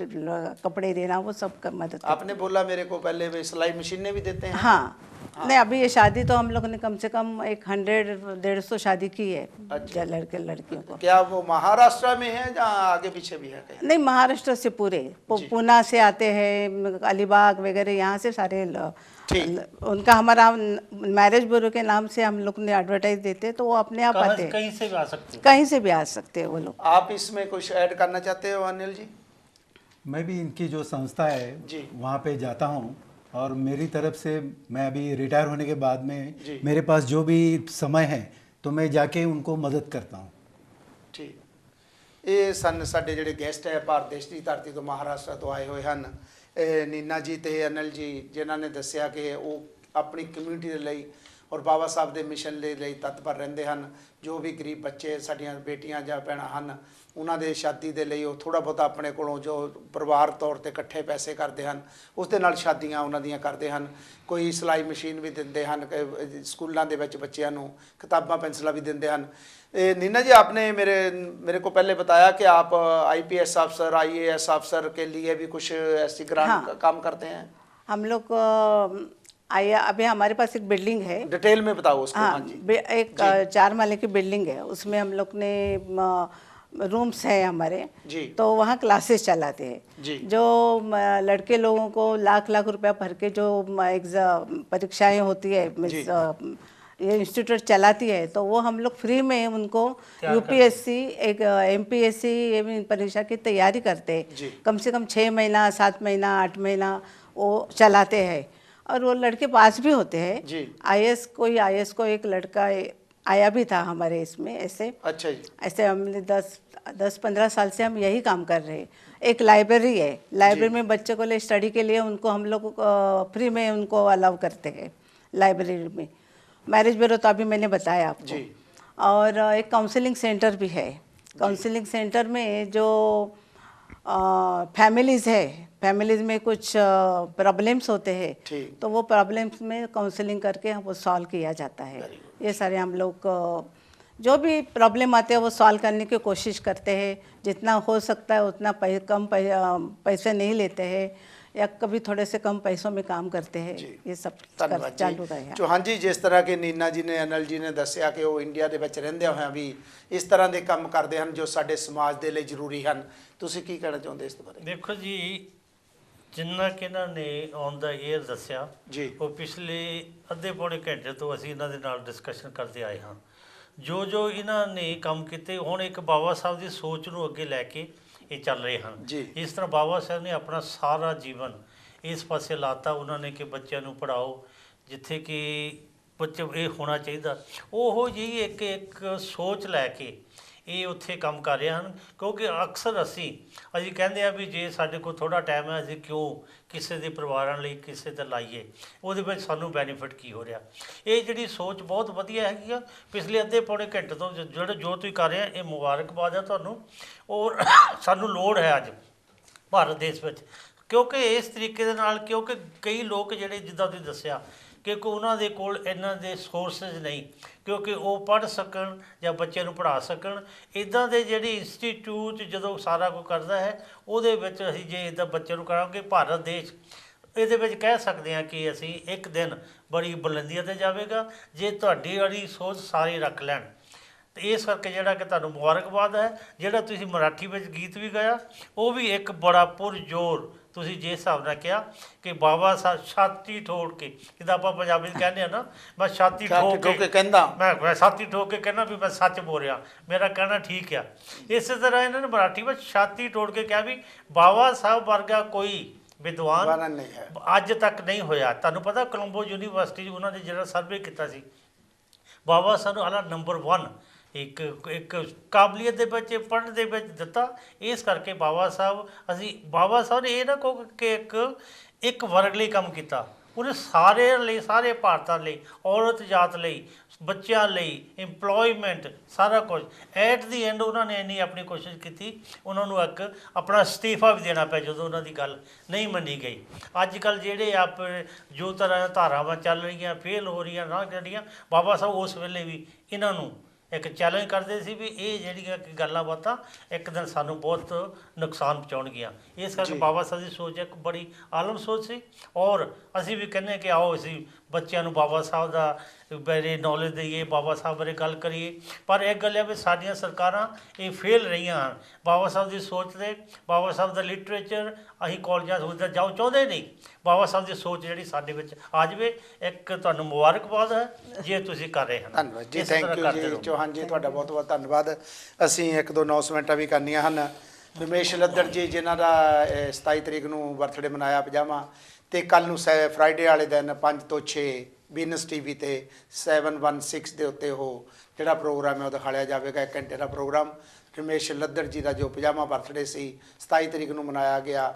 कपड़े देना, वो सब का मदद। आपने बोला मेरे को पहले वे सिलाई मशीनें भी देते हैं? हाँ। नहीं, अभी ये शादी तो हम लोगों ने कम से कम 100-150 शादी की है। अच्छा। लड़के लड़कियों को। क्या वो महाराष्ट्र में है या आगे पीछे भी है कहीं? नहीं, महाराष्ट्र से पूरे पुणे से आते हैं, अलीबाग वगैरह, यहाँ से सारे उनका हमारा मैरिज ब्यूरो के नाम से हम लोग ने एडवर्टाइज देते, तो वो अपने आप आते हैं। कहीं से भी आ सकते हैं, कहीं से भी आ सकते हैं वो लोग। आप इसमें कुछ ऐड करना चाहते हो अनिल जी? मैं भी इनकी जो संस्था है वहाँ पे जाता हूँ और मेरी तरफ से मैं अभी रिटायर होने के बाद में मेरे पास जो भी समय है तो मैं जाके उनको मदद करता हूँ। ठीक। ये सन साडे ਜਿਹੜੇ ਗੈਸਟ ਹੈ ਭਾਰਤ ਦੇਸ਼ ਦੀ ਧਰਤੀ ਤੋਂ ਮਹਾਰਾਸ਼ਟਰ ਤੋਂ ਆਏ ਹੋਏ ਹਨ, ਨੀਨਾ ਜੀ ਤੇ ਅਨਿਲ ਜੀ, ਜਿਨ੍ਹਾਂ ਨੇ ਦੱਸਿਆ ਕਿ ਉਹ ਆਪਣੀ ਕਮਿਊਨਿਟੀ ਦੇ ਲਈ ਔਰ ਬਾਬਾ ਸਾਹਿਬ ਦੇ ਮਿਸ਼ਨ ਦੇ ਲਈ ਤਤਪਰ ਰਹਿੰਦੇ ਹਨ। ਜੋ ਵੀ ਗਰੀਬ ਬੱਚੇ ਸਾਡੀਆਂ ਬੇਟੀਆਂ ਜਾਂ ਭੈਣਾਂ ਹਨ, ਉਹਨਾਂ ਦੇ ਸ਼ਾਦੀ ਦੇ ਲਈ ਉਹ ਥੋੜ੍ਹਾ ਬਹੁਤਾ ਆਪਣੇ ਕੋਲੋਂ ਜੋ ਪਰਿਵਾਰ ਤੌਰ 'ਤੇ ਇਕੱਠੇ ਪੈਸੇ ਕਰਦੇ ਹਨ, ਉਸ ਦੇ ਨਾਲ ਸ਼ਾਦੀਆਂ ਉਹਨਾਂ ਦੀਆਂ ਕਰਦੇ ਹਨ। ਕੋਈ ਸਿਲਾਈ ਮਸ਼ੀਨ ਵੀ ਦਿੰਦੇ ਹਨ, ਸਕੂਲਾਂ ਦੇ ਵਿੱਚ ਬੱਚਿਆਂ ਨੂੰ ਕਿਤਾਬਾਂ ਪੈਨਸਲਾਂ ਵੀ ਦਿੰਦੇ ਹਨ। नीना जी, आपने मेरे को पहले बताया कि आप IPS अफसर, IAS अफसर के लिए भी कुछ ऐसी ग्रांट काम करते हैं। हम लोग अभी हमारे पास एक बिल्डिंग है, डिटेल में बताओ उसको। हाँ जी। एक 4 माले की बिल्डिंग है, उसमें हम लोग ने रूम्स है हमारे जी, तो वहाँ क्लासेस चलाते हैं जी। जो लड़के लोगों को लाख रुपया भर के जो परीक्षाएं होती है, ये इंस्टीट्यूट चलाती है, तो वो हम लोग फ्री में उनको UPSC, एक MPSC परीक्षा की तैयारी करते हैं। कम से कम 6 महीना, 7 महीना, 8 महीना वो चलाते हैं और वो लड़के पास भी होते हैं। IAS को एक लड़का आया भी था हमारे इसमें ऐसे। अच्छा जी। ऐसे हमने 10-15 साल से हम यही काम कर रहे हैं। एक लाइब्रेरी है, लाइब्रेरी में बच्चों को लिए स्टडी के लिए उनको हम लोग फ्री में उनको अलाउ करते हैं लाइब्रेरी में। मैरिज ब्यूरो तो अभी मैंने बताया आपको। और एक काउंसलिंग सेंटर भी है। काउंसलिंग सेंटर में जो फैमिलीज़ है, फैमिलीज़ में कुछ प्रॉब्लम्स होते हैं, ठीक। तो वो प्रॉब्लम्स में काउंसलिंग करके वो सॉल्व किया जाता है। ये सारे हम लोग जो भी प्रॉब्लम आते हैं वो सॉल्व करने की कोशिश करते हैं, जितना हो सकता है उतना कम पैसे नहीं लेते हैं, या कभी थोड़े से कम पैसों में काम करते हैं। ये सब चालू रहा। ਚੌਹਾਨ ਜੀ, ਜਿਸ ਤਰ੍ਹਾਂ ਕਿ ਨੀਨਾ ਜੀ ਨੇ, ਅਨਲ ਜੀ ਨੇ ਦੱਸਿਆ ਕਿ ਉਹ ਇੰਡੀਆ ਦੇ ਵਿੱਚ ਰਹਿੰਦਿਆਂ ਹੋਇਆਂ ਵੀ ਇਸ ਤਰ੍ਹਾਂ ਦੇ ਕੰਮ ਕਰਦੇ ਹਨ ਜੋ ਸਾਡੇ ਸਮਾਜ ਦੇ ਲਈ ਜ਼ਰੂਰੀ ਹਨ। ਤੁਸੀਂ ਕੀ ਕਹਿਣਾ ਚਾਹੁੰਦੇ ਇਸ ਬਾਰੇ? ਦੇਖੋ ਜੀ, ਜਿੰਨਾ ਕਿ ਇਹਨਾਂ ਨੇ ਔਨ ਦਾ ਏਅਰ ਦੱਸਿਆ ਜੀ, ਉਹ ਪਿਛਲੇ ਅੱਧੇ ਪੌਣੇ ਘੰਟੇ ਤੋਂ ਅਸੀਂ ਇਹਨਾਂ ਦੇ ਨਾਲ ਡਿਸਕਸ਼ਨ ਕਰਦੇ ਆਏ ਹਾਂ। ਜੋ ਇਹਨਾਂ ਨੇ ਕੰਮ ਕੀਤੇ, ਹੁਣ ਇੱਕ ਬਾਬਾ ਸਾਹਿਬ ਦੀ ਸੋਚ ਨੂੰ ਅੱਗੇ ਲੈ ਕੇ ਇਹ ਚੱਲ ਰਹੇ ਹਨ। ਇਸ ਤਰ੍ਹਾਂ ਬਾਬਾ ਸਾਹਿਬ ਨੇ ਆਪਣਾ ਸਾਰਾ ਜੀਵਨ ਇਸ ਪਾਸੇ ਲਾਤਾ। ਉਹਨਾਂ ਨੇ ਕਿ ਬੱਚਿਆਂ ਨੂੰ ਪੜ੍ਹਾਓ, ਜਿੱਥੇ ਕਿ ਬੱਚੇ ਇਹ ਹੋਣਾ ਚਾਹੀਦਾ, ਉਹੋ ਜਿਹੀ ਇੱਕ ਸੋਚ ਲੈ ਕੇ ਇਹ ਉੱਥੇ ਕੰਮ ਕਰ ਰਹੇ ਹਨ। ਕਿਉਂਕਿ ਅਕਸਰ ਅਸੀਂ ਕਹਿੰਦੇ ਆ ਵੀ ਜੇ ਸਾਡੇ ਕੋਲ ਥੋੜ੍ਹਾ ਟਾਈਮ ਹੈ, ਅਸੀਂ ਕਿਉਂ ਕਿਸੇ ਦੇ ਪਰਿਵਾਰਾਂ ਲਈ ਕਿਸੇ ਤੇ ਲਾਈਏ, ਉਹਦੇ ਵਿੱਚ ਸਾਨੂੰ ਬੈਨੀਫਿਟ ਕੀ ਹੋ ਰਿਹਾ। ਇਹ ਜਿਹੜੀ ਸੋਚ ਬਹੁਤ ਵਧੀਆ ਹੈਗੀ ਆ। ਪਿਛਲੇ ਅੱਧੇ ਪੌਣੇ ਘੰਟੇ ਤੋਂ ਜੋ ਤੁਸੀਂ ਕਰ ਰਹੇ ਆ, ਇਹ ਮੁਬਾਰਕਬਾਦ ਹੈ ਤੁਹਾਨੂੰ। ਔਰ ਸਾਨੂੰ ਲੋੜ ਹੈ ਅੱਜ ਭਾਰਤ ਦੇਸ਼ ਵਿੱਚ, ਕਿਉਂਕਿ ਇਸ ਤਰੀਕੇ ਦੇ ਨਾਲ, ਕਿਉਂਕਿ ਕਈ ਲੋਕ ਜਿਹੜੇ ਜਿੱਦਾਂ ਤੁਸੀਂ ਦੱਸਿਆ ਕਿ ਉਹਨਾਂ ਦੇ ਕੋਲ ਇਹਨਾਂ ਦੇ ਸੋਰਸਿਸ ਨਹੀਂ, ਕਿਉਂਕਿ ਉਹ ਪੜ੍ਹ ਸਕਣ ਜਾਂ ਬੱਚਿਆਂ ਨੂੰ ਪੜ੍ਹਾ ਸਕਣ। ਇੱਦਾਂ ਦੇ ਜਿਹੜੇ ਇੰਸਟੀਟਿਊਟ ਜਦੋਂ ਸਾਰਾ ਕੁਝ ਕਰਦਾ ਹੈ, ਉਹਦੇ ਵਿੱਚ ਅਸੀਂ ਜੇ ਇੱਦਾਂ ਬੱਚਿਆਂ ਨੂੰ ਕਰਾਂਗੇ, ਭਾਰਤ ਦੇਸ਼ ਇਹਦੇ ਵਿੱਚ ਕਹਿ ਸਕਦੇ ਹਾਂ ਕਿ ਅਸੀਂ ਇੱਕ ਦਿਨ ਬੜੀ ਬੁਲੰਦੀਆਂ 'ਤੇ ਜਾਵੇਗਾ, ਜੇ ਤੁਹਾਡੀ ਵਾਲੀ ਸੋਚ ਸਾਰੇ ਰੱਖ ਲੈਣ। ਅਤੇ ਇਸ ਕਰਕੇ ਜਿਹੜਾ ਕਿ ਤੁਹਾਨੂੰ ਮੁਬਾਰਕਬਾਦ ਹੈ। ਜਿਹੜਾ ਤੁਸੀਂ ਮਰਾਠੀ ਵਿੱਚ ਗੀਤ ਵੀ ਗਾਇਆ, ਉਹ ਵੀ ਇੱਕ ਬੜਾ ਪੁਰਜ਼ੋਰ, ਤੁਸੀਂ ਜਿਸ ਹਿਸਾਬ ਨਾਲ ਕਿਹਾ ਕਿ ਬਾਬਾ ਸਾਹਿਬ ਛਾਤੀ ਠੋਕ ਕੇ, ਜਿੱਦਾਂ ਆਪਾਂ ਪੰਜਾਬੀ 'ਚ ਕਹਿੰਦੇ ਆ ਨਾ, ਮੈਂ ਛਾਤੀ ਠੋਕ ਕੇ ਕਹਿੰਦਾ, ਮੈਂ ਛਾਤੀ ਠੋਕ ਕੇ ਕਹਿੰਦਾ ਵੀ ਮੈਂ ਸੱਚ ਬੋਲ ਰਿਹਾ, ਮੇਰਾ ਕਹਿਣਾ ਠੀਕ ਆ। ਇਸੇ ਤਰ੍ਹਾਂ ਇਹਨਾਂ ਨੇ ਮਰਾਠੀ ਵਿੱਚ ਛਾਤੀ ਠੋਕ ਕੇ ਕਿਹਾ ਵੀ ਬਾਬਾ ਸਾਹਿਬ ਵਰਗਾ ਕੋਈ ਵਿਦਵਾਨ ਨਹੀਂ ਹੈ, ਅੱਜ ਤੱਕ ਨਹੀਂ ਹੋਇਆ। ਤੁਹਾਨੂੰ ਪਤਾ ਕੋਲੰਬੋ ਯੂਨੀਵਰਸਿਟੀ ਉਹਨਾਂ ਨੇ ਜਿਹੜਾ ਸਰਵੇ ਕੀਤਾ ਸੀ, ਬਾਬਾ ਸਾਹਿਬ ਨੂੰ ਹਾਲਾ ਨੰਬਰ 1 ਇੱਕ ਕਾਬਲੀਅਤ ਦੇ ਵਿੱਚ, ਪੜ੍ਹਨ ਦੇ ਵਿੱਚ ਦਿੱਤਾ। ਇਸ ਕਰਕੇ ਬਾਬਾ ਸਾਹਿਬ ਨੇ ਇਹ ਨਾ ਕਹੋ ਕਿ ਇੱਕ ਵਰਗ ਲਈ ਕੰਮ ਕੀਤਾ, ਉਹਨੇ ਸਾਰਿਆਂ ਲਈ, ਸਾਰੇ ਭਾਰਤਾਂ ਲਈ, ਔਰਤ ਜਾਤ ਲਈ, ਬੱਚਿਆਂ ਲਈ, ਇੰਪਲੋਇਮੈਂਟ, ਸਾਰਾ ਕੁਝ। ਐਟ ਦੀ ਐਂਡ ਉਹਨਾਂ ਨੇ ਇੰਨੀ ਆਪਣੀ ਕੋਸ਼ਿਸ਼ ਕੀਤੀ, ਉਹਨਾਂ ਨੂੰ ਇੱਕ ਆਪਣਾ ਅਸਤੀਫਾ ਵੀ ਦੇਣਾ ਪਿਆ ਜਦੋਂ ਉਹਨਾਂ ਦੀ ਗੱਲ ਨਹੀਂ ਮੰਨੀ ਗਈ। ਅੱਜ ਕੱਲ੍ਹ ਜਿਹੜੇ ਜੋ ਤਰ੍ਹਾਂ ਧਾਰਾਵਾਂ ਚੱਲ ਰਹੀਆਂ, ਫੇਲ ਹੋ ਰਹੀਆਂ, ਨਾ ਜਿਹੜੀਆਂ, ਬਾਬਾ ਸਾਹਿਬ ਉਸ ਵੇਲੇ ਵੀ ਇਹਨਾਂ ਨੂੰ ਇੱਕ ਚੈਲੰਜ ਕਰਦੇ ਸੀ ਵੀ ਇਹ ਜਿਹੜੀਆਂ ਗੱਲਾਂ ਬਾਤਾਂ ਇੱਕ ਦਿਨ ਸਾਨੂੰ ਬਹੁਤ ਨੁਕਸਾਨ ਪਹੁੰਚਾਉਣਗੀਆਂ। ਇਸ ਕਰਕੇ ਬਾਬਾ ਸਾਹਿਬ ਦੀ ਸੋਚ ਇੱਕ ਬੜੀ ਆਲਮ ਸੋਚ ਸੀ। ਔਰ ਅਸੀਂ ਵੀ ਕਹਿੰਦੇ ਕਿ ਆਓ ਅਸੀਂ ਬੱਚਿਆਂ ਨੂੰ ਬਾਬਾ ਸਾਹਿਬ ਦਾ ਬਾਰੇ ਨੌਲੇਜ ਦੇਈਏ, ਬਾਬਾ ਸਾਹਿਬ ਬਾਰੇ ਗੱਲ ਕਰੀਏ। ਪਰ ਇੱਕ ਗੱਲ ਹੈ ਵੀ ਸਾਡੀਆਂ ਸਰਕਾਰਾਂ ਇਹ ਫੇਲ ਰਹੀਆਂ ਹਨ ਬਾਬਾ ਸਾਹਿਬ ਦੀ ਸੋਚ 'ਤੇ। ਬਾਬਾ ਸਾਹਿਬ ਦਾ ਲਿਟਰੇਚਰ ਅਸੀਂ ਕਾਲਜਾਂ ਸੋਚਦਾ ਜਾਓ ਚਾਹੁੰਦੇ ਨਹੀਂ। ਬਾਬਾ ਸਾਹਿਬ ਦੀ ਸੋਚ ਜਿਹੜੀ ਸਾਡੇ ਵਿੱਚ ਆ ਜਾਵੇ। ਇੱਕ ਤੁਹਾਨੂੰ ਮੁਬਾਰਕਬਾਦ ਹੈ ਜੇ ਤੁਸੀਂ ਕਰ ਰਹੇ ਹਨ। ਧੰਨਵਾਦ ਜੀ, ਥੈਂਕ ਯੂ ਜੀ ਚੌਹਾਨ ਜੀ, ਤੁਹਾਡਾ ਬਹੁਤ ਬਹੁਤ ਧੰਨਵਾਦ। ਅਸੀਂ ਇੱਕ ਦੋ ਅਨਾਉਂਸਮੈਂਟਾਂ ਵੀ ਕਰਨੀਆਂ ਹਨ। ਰਮੇਸ਼ ਲੱਦੜ ਜੀ, ਜਿਨ੍ਹਾਂ ਦਾ 27 ਤਰੀਕ ਨੂੰ ਬਰਥਡੇ ਮਨਾਇਆ 50ਵਾਂ, ਅਤੇ ਕੱਲ੍ਹ ਨੂੰ ਫਰਾਈਡੇ ਵਾਲੇ ਦਿਨ 5 ਤੋਂ 6 ਵੀਨਸ TV 'ਤੇ 716 ਦੇ ਉੱਤੇ ਉਹ ਜਿਹੜਾ ਪ੍ਰੋਗਰਾਮ ਹੈ ਉਹ ਦਿਖਾਇਆ ਜਾਵੇਗਾ। 1 ਘੰਟੇ ਦਾ ਪ੍ਰੋਗਰਾਮ। ਰਮੇਸ਼ ਲੱਦੜ ਜੀ ਦਾ ਜੋ 50ਵਾਂ ਬਰਥਡੇ ਸੀ 27 ਤਰੀਕ ਨੂੰ ਮਨਾਇਆ ਗਿਆ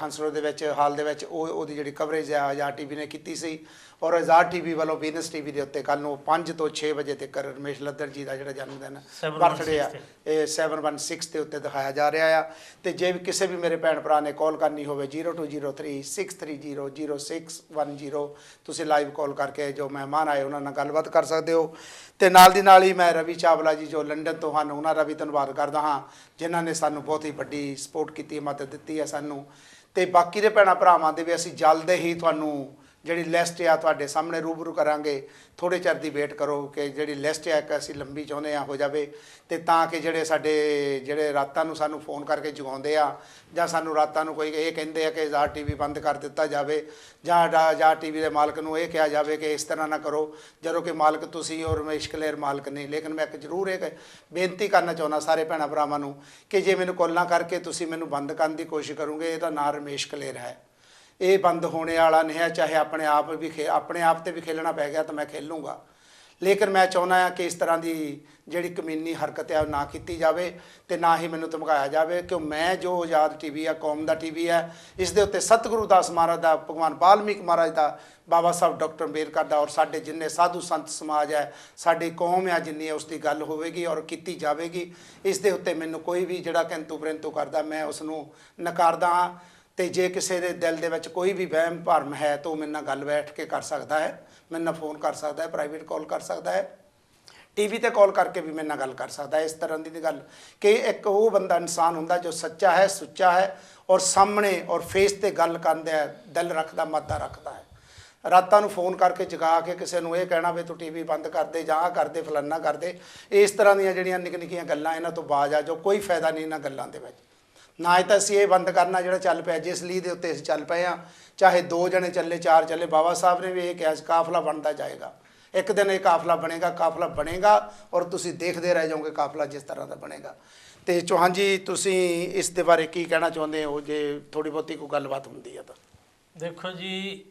ਹੰਸਰੋਡ ਦੇ ਵਿੱਚ, ਹਾਲ ਦੇ ਵਿੱਚ, ਉਹਦੀ ਜਿਹੜੀ ਕਵਰੇਜ ਹੈ ਆਜ਼ਾਦ TV ਨੇ ਕੀਤੀ ਸੀ। ਔਰ ਆਜ਼ਾਦ TV ਵੱਲੋਂ ਵੀਨਸ TV ਦੇ ਉੱਤੇ ਕੱਲ੍ਹ ਨੂੰ 5 ਤੋਂ 6 ਵਜੇ ਤੱਕ ਰਮੇਸ਼ ਲੱਦੜ ਜੀ ਦਾ ਜਿਹੜਾ ਜਨਮ ਦਿਨ ਬਰਥਡੇ ਆ ਇਹ 716 ਦੇ ਉੱਤੇ ਦਿਖਾਇਆ ਜਾ ਰਿਹਾ ਆ। ਅਤੇ ਜੇ ਵੀ ਕਿਸੇ ਵੀ ਮੇਰੇ ਭੈਣ ਭਰਾ ਨੇ ਕਾਲ ਕਰਨੀ ਹੋਵੇ 0203 630 0610 ਤੁਸੀਂ ਲਾਈਵ ਕਾਲ ਕਰਕੇ ਜੋ ਮਹਿਮਾਨ ਆਏ ਉਹਨਾਂ ਨਾਲ ਗੱਲਬਾਤ ਕਰ ਸਕਦੇ ਹੋ। ਅਤੇ ਨਾਲ ਦੀ ਨਾਲ ਹੀ ਮੈਂ ਰਵੀ ਚਾਵਲਾ ਜੀ ਜੋ ਲੰਡਨ ਤੋਂ ਹਨ, ਉਹਨਾਂ ਦਾ ਵੀ ਧੰਨਵਾਦ ਕਰਦਾ ਹਾਂ ਜਿਨ੍ਹਾਂ ਨੇ ਸਾਨੂੰ ਬਹੁਤ ਹੀ ਵੱਡੀ ਸਪੋਰਟ ਕੀਤੀ, ਮਦਦ ਦਿੱਤੀ ਹੈ ਸਾਨੂੰ। ਅਤੇ ਬਾਕੀ ਦੇ ਭੈਣਾਂ ਭਰਾਵਾਂ ਦੇ ਵੀ ਅਸੀਂ ਜਲਦ ਹੀ ਤੁਹਾਨੂੰ ਜਿਹੜੀ ਲਿਸਟ ਆ ਤੁਹਾਡੇ ਸਾਹਮਣੇ ਰੂਬਰੂ ਕਰਾਂਗੇ। ਥੋੜ੍ਹੇ ਚਿਰ ਦੀ ਵੇਟ ਕਰੋ ਕਿ ਜਿਹੜੀ ਲਿਸਟ ਹੈ ਇੱਕ ਅਸੀਂ ਲੰਬੀ ਚਾਹੁੰਦੇ ਹਾਂ ਹੋ ਜਾਵੇ, ਅਤੇ ਤਾਂ ਕਿ ਜਿਹੜੇ ਰਾਤਾਂ ਨੂੰ ਸਾਨੂੰ ਫੋਨ ਕਰਕੇ ਜਗਾਉਂਦੇ ਆ ਜਾਂ ਸਾਨੂੰ ਰਾਤਾਂ ਨੂੰ ਕੋਈ ਇਹ ਕਹਿੰਦੇ ਆ ਕਿ ਆਜ਼ਾਦ TV ਬੰਦ ਕਰ ਦਿੱਤਾ ਜਾਵੇ, ਜਾਂ ਆਜ਼ਾਦ TV ਦੇ ਮਾਲਕ ਨੂੰ ਇਹ ਕਿਹਾ ਜਾਵੇ ਕਿ ਇਸ ਤਰ੍ਹਾਂ ਨਾ ਕਰੋ, ਜਦੋਂ ਕਿ ਮਾਲਕ ਤੁਸੀਂ ਔਰ ਰਮੇਸ਼ ਕਲੇਰ ਮਾਲਕ ਨਹੀਂ। ਲੇਕਿਨ ਮੈਂ ਇੱਕ ਜ਼ਰੂਰ ਇਹ ਬੇਨਤੀ ਕਰਨਾ ਚਾਹੁੰਦਾ ਸਾਰੇ ਭੈਣਾਂ ਭਰਾਵਾਂ ਨੂੰ ਕਿ ਜੇ ਮੈਨੂੰ ਕਾਲਾਂ ਕਰਕੇ ਤੁਸੀਂ ਮੈਨੂੰ ਬੰਦ ਕਰਨ ਦੀ ਕੋਸ਼ਿਸ਼ ਕਰੋਗੇ, ਇਹਦਾ ਨਾਂ ਰਮੇਸ਼ ਕਲੇਰ ਹੈ, ਇਹ ਬੰਦ ਹੋਣੇ ਵਾਲਾ ਨਹੀਂ ਹੈ। ਚਾਹੇ ਆਪਣੇ ਆਪ 'ਤੇ ਵੀ ਖੇਲਣਾ ਪੈ ਗਿਆ ਤਾਂ ਮੈਂ ਖੇਲੂੰਗਾ, ਲੇਕਿਨ ਮੈਂ ਚਾਹੁੰਦਾ ਹਾਂ ਕਿ ਇਸ ਤਰ੍ਹਾਂ ਦੀ ਜਿਹੜੀ ਕਮੀਨੀ ਹਰਕਤ ਹੈ ਉਹ ਨਾ ਕੀਤੀ ਜਾਵੇ ਤੇ ਨਾ ਹੀ ਮੈਨੂੰ ਧਮਕਾਇਆ ਜਾਵੇ, ਕਿ ਮੈਂ ਜੋ ਆਜ਼ਾਦ ਟੀਵੀ ਆ, ਕੌਮ ਦਾ ਟੀਵੀ ਹੈ, ਇਸ ਦੇ ਉੱਤੇ ਸਤਿਗੁਰੂ ਦਾਸ ਮਹਾਰਾਜ ਦਾ, ਭਗਵਾਨ ਵਾਲਮੀਕ ਮਹਾਰਾਜ ਦਾ, ਬਾਬਾ ਸਾਹਿਬ ਡਾਕਟਰ ਅੰਬੇਦਕਰ ਦਾ ਔਰ ਸਾਡੇ ਜਿੰਨੇ ਸਾਧੂ ਸੰਤ ਸਮਾਜ ਹੈ, ਸਾਡੀ ਕੌਮ ਹੈ ਜਿੰਨੀ ਹੈ, ਉਸ ਦੀ ਗੱਲ ਹੋਵੇਗੀ ਔਰ ਕੀਤੀ ਜਾਵੇਗੀ। ਇਸ ਦੇ ਉੱਤੇ ਮੈਨੂੰ ਕੋਈ ਵੀ ਜਿਹੜਾ ਕਿੰਤੂ ਪ੍ਰੰਤੂ ਕਰਦਾ ਮੈਂ ਉਸ ਨੂੰ ਨਕਾਰਦਾ ਹਾਂ। ਤੇ ਜੇ ਕਿਸੇ ਦੇ ਦਿਲ ਦੇ ਵਿੱਚ ਕੋਈ ਵੀ ਵਹਿਮ ਭਰਮ ਹੈ ਤਾਂ ਉਹ ਮੇਰੇ ਨਾਲ ਗੱਲ ਬੈਠ ਕੇ ਕਰ ਸਕਦਾ ਹੈ, ਮੇਰੇ ਨਾਲ ਫੋਨ ਕਰ ਸਕਦਾ ਹੈ, ਪ੍ਰਾਈਵੇਟ ਕਾਲ ਕਰ ਸਕਦਾ ਹੈ, ਟੀਵੀ ਤੇ ਕਾਲ ਕਰਕੇ ਵੀ ਮੇਰੇ ਨਾਲ ਗੱਲ ਕਰ ਸਕਦਾ ਹੈ। ਇਸ ਤਰ੍ਹਾਂ ਦੀ ਗੱਲ ਕਿ ਇੱਕ ਉਹ ਬੰਦਾ ਇਨਸਾਨ ਹੁੰਦਾ ਜੋ ਸੱਚਾ ਹੈ, ਸੁੱਚਾ ਹੈ ਔਰ ਸਾਹਮਣੇ ਔਰ ਫੇਸ ਤੇ ਗੱਲ ਕਰਦਾ, ਦਿਲ ਰੱਖਦਾ, ਮਾਦਾ ਰੱਖਦਾ ਹੈ। ਰਾਤਾਂ ਨੂੰ ਫੋਨ ਕਰਕੇ ਜਗਾ ਕੇ ਕਿਸੇ ਨੂੰ ਇਹ ਕਹਿਣਾ ਵੀ ਤੂੰ ਟੀਵੀ ਬੰਦ ਕਰ ਦੇ ਜਾਂ ਕਰ ਦੇ, ਫਲਾਨਾ ਕਰ ਦੇ, ਇਸ ਤਰ੍ਹਾਂ ਦੀਆਂ ਜਿਹੜੀਆਂ ਨਿੱਕੀਆਂ ਨਿੱਕੀਆਂ ਗੱਲਾਂ, ਇਹਨਾਂ ਤੋਂ ਬਾਜ਼ ਆ ਜੋ ਕੋਈ ਫਾਇਦਾ ਨਹੀਂ ਇਹਨਾਂ ਗੱਲਾਂ ਦੇ ਵਿੱਚ। ਨਾ ਹੀ ਤਾਂ ਅਸੀਂ ਇਹ ਬੰਦ ਕਰਨਾ ਜਿਹੜਾ ਚੱਲ ਪਿਆ, ਜਿਸ ਲਈ ਦੇ ਉੱਤੇ ਅਸੀਂ ਚੱਲ ਪਏ ਹਾਂ, ਚਾਹੇ 2 ਜਣੇ ਚੱਲੇ, 4 ਚੱਲੇ, ਬਾਬਾ ਸਾਹਿਬ ਨੇ ਵੀ ਇਹ ਕਿਹਾ ਕਾਫਲਾ ਬਣਦਾ ਜਾਏਗਾ, ਇੱਕ ਦਿਨ ਇਹ ਕਾਫਲਾ ਬਣੇਗਾ ਔਰ ਤੁਸੀਂ ਦੇਖਦੇ ਰਹਿ ਜਾਓਗੇ ਕਾਫਲਾ ਜਿਸ ਤਰ੍ਹਾਂ ਦਾ ਬਣੇਗਾ। ਤੇ ਚੌਹਾਨ ਜੀ ਤੁਸੀਂ ਇਸ ਦੇ ਬਾਰੇ ਕੀ ਕਹਿਣਾ ਚਾਹੁੰਦੇ ਹੋ, ਜੇ ਥੋੜੀ ਬਹੁਤੀ ਕੋਈ ਗੱਲਬਾਤ ਹੁੰਦੀ ਹੈ ਤਾਂ? ਦੇਖੋ ਜੀ,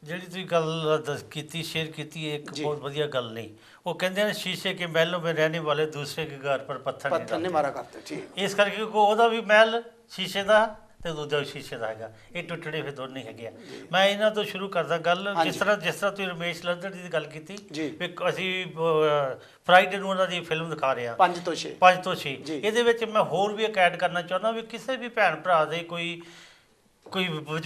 ਜਿਹੜੀ ਤੁਸੀਂ ਗੱਲ ਕੀਤੀ, ਸ਼ੇਅਰ ਕੀਤੀ, ਇੱਕ ਬਹੁਤ ਵਧੀਆ ਗੱਲ ਨਹੀਂ। ਉਹ ਕਹਿੰਦੇ ਨੇ ਸ਼ੀਸ਼ੇ ਕੇ ਮਹਿਲੋਂ में रहने वाले दूसरे के घर पर पत्थर नहीं ਮਾਰਾ ਕਰਦੇ, ਠੀਕ। ਇਸ ਕਰਕੇ ਉਹਦਾ ਵੀ ਮਹਿਲ ਸ਼ੀਸ਼ੇ ਦਾ ਤੇ ਦੂਜਾ ਵੀ ਸ਼ੀਸ਼ੇ ਦਾ ਹੈਗਾ, ਇਹ ਟੁੱਟਣੇ ਫਿਰ ਦੋਨੇ ਹੈਗੇ ਆ। ਮੈਂ ਇਹਨਾਂ ਤੋਂ ਸ਼ੁਰੂ ਕਰਦਾ ਗੱਲ। ਜਿਸ ਤਰ੍ਹਾਂ ਤੁਸੀਂ ਰਮੇਸ਼ ਲੰਦੜ ਦੀ ਗੱਲ ਕੀਤੀ ਵੀ ਅਸੀਂ ਫਰਾਈਡੇ ਨੂੰ ਉਹਨਾਂ ਦੀ ਫਿਲਮ ਦਿਖਾ ਰਹੇ ਹਾਂ 5 ਤੋਂ 6। ਇਹਦੇ ਵਿੱਚ ਮੈਂ ਹੋਰ ਵੀ ਇੱਕ ਐਡ ਕਰਨਾ ਚਾਹੁੰਦਾ ਵੀ ਕਿਸੇ ਵੀ ਭੈਣ ਭਰਾ ਦੇ ਕੋਈ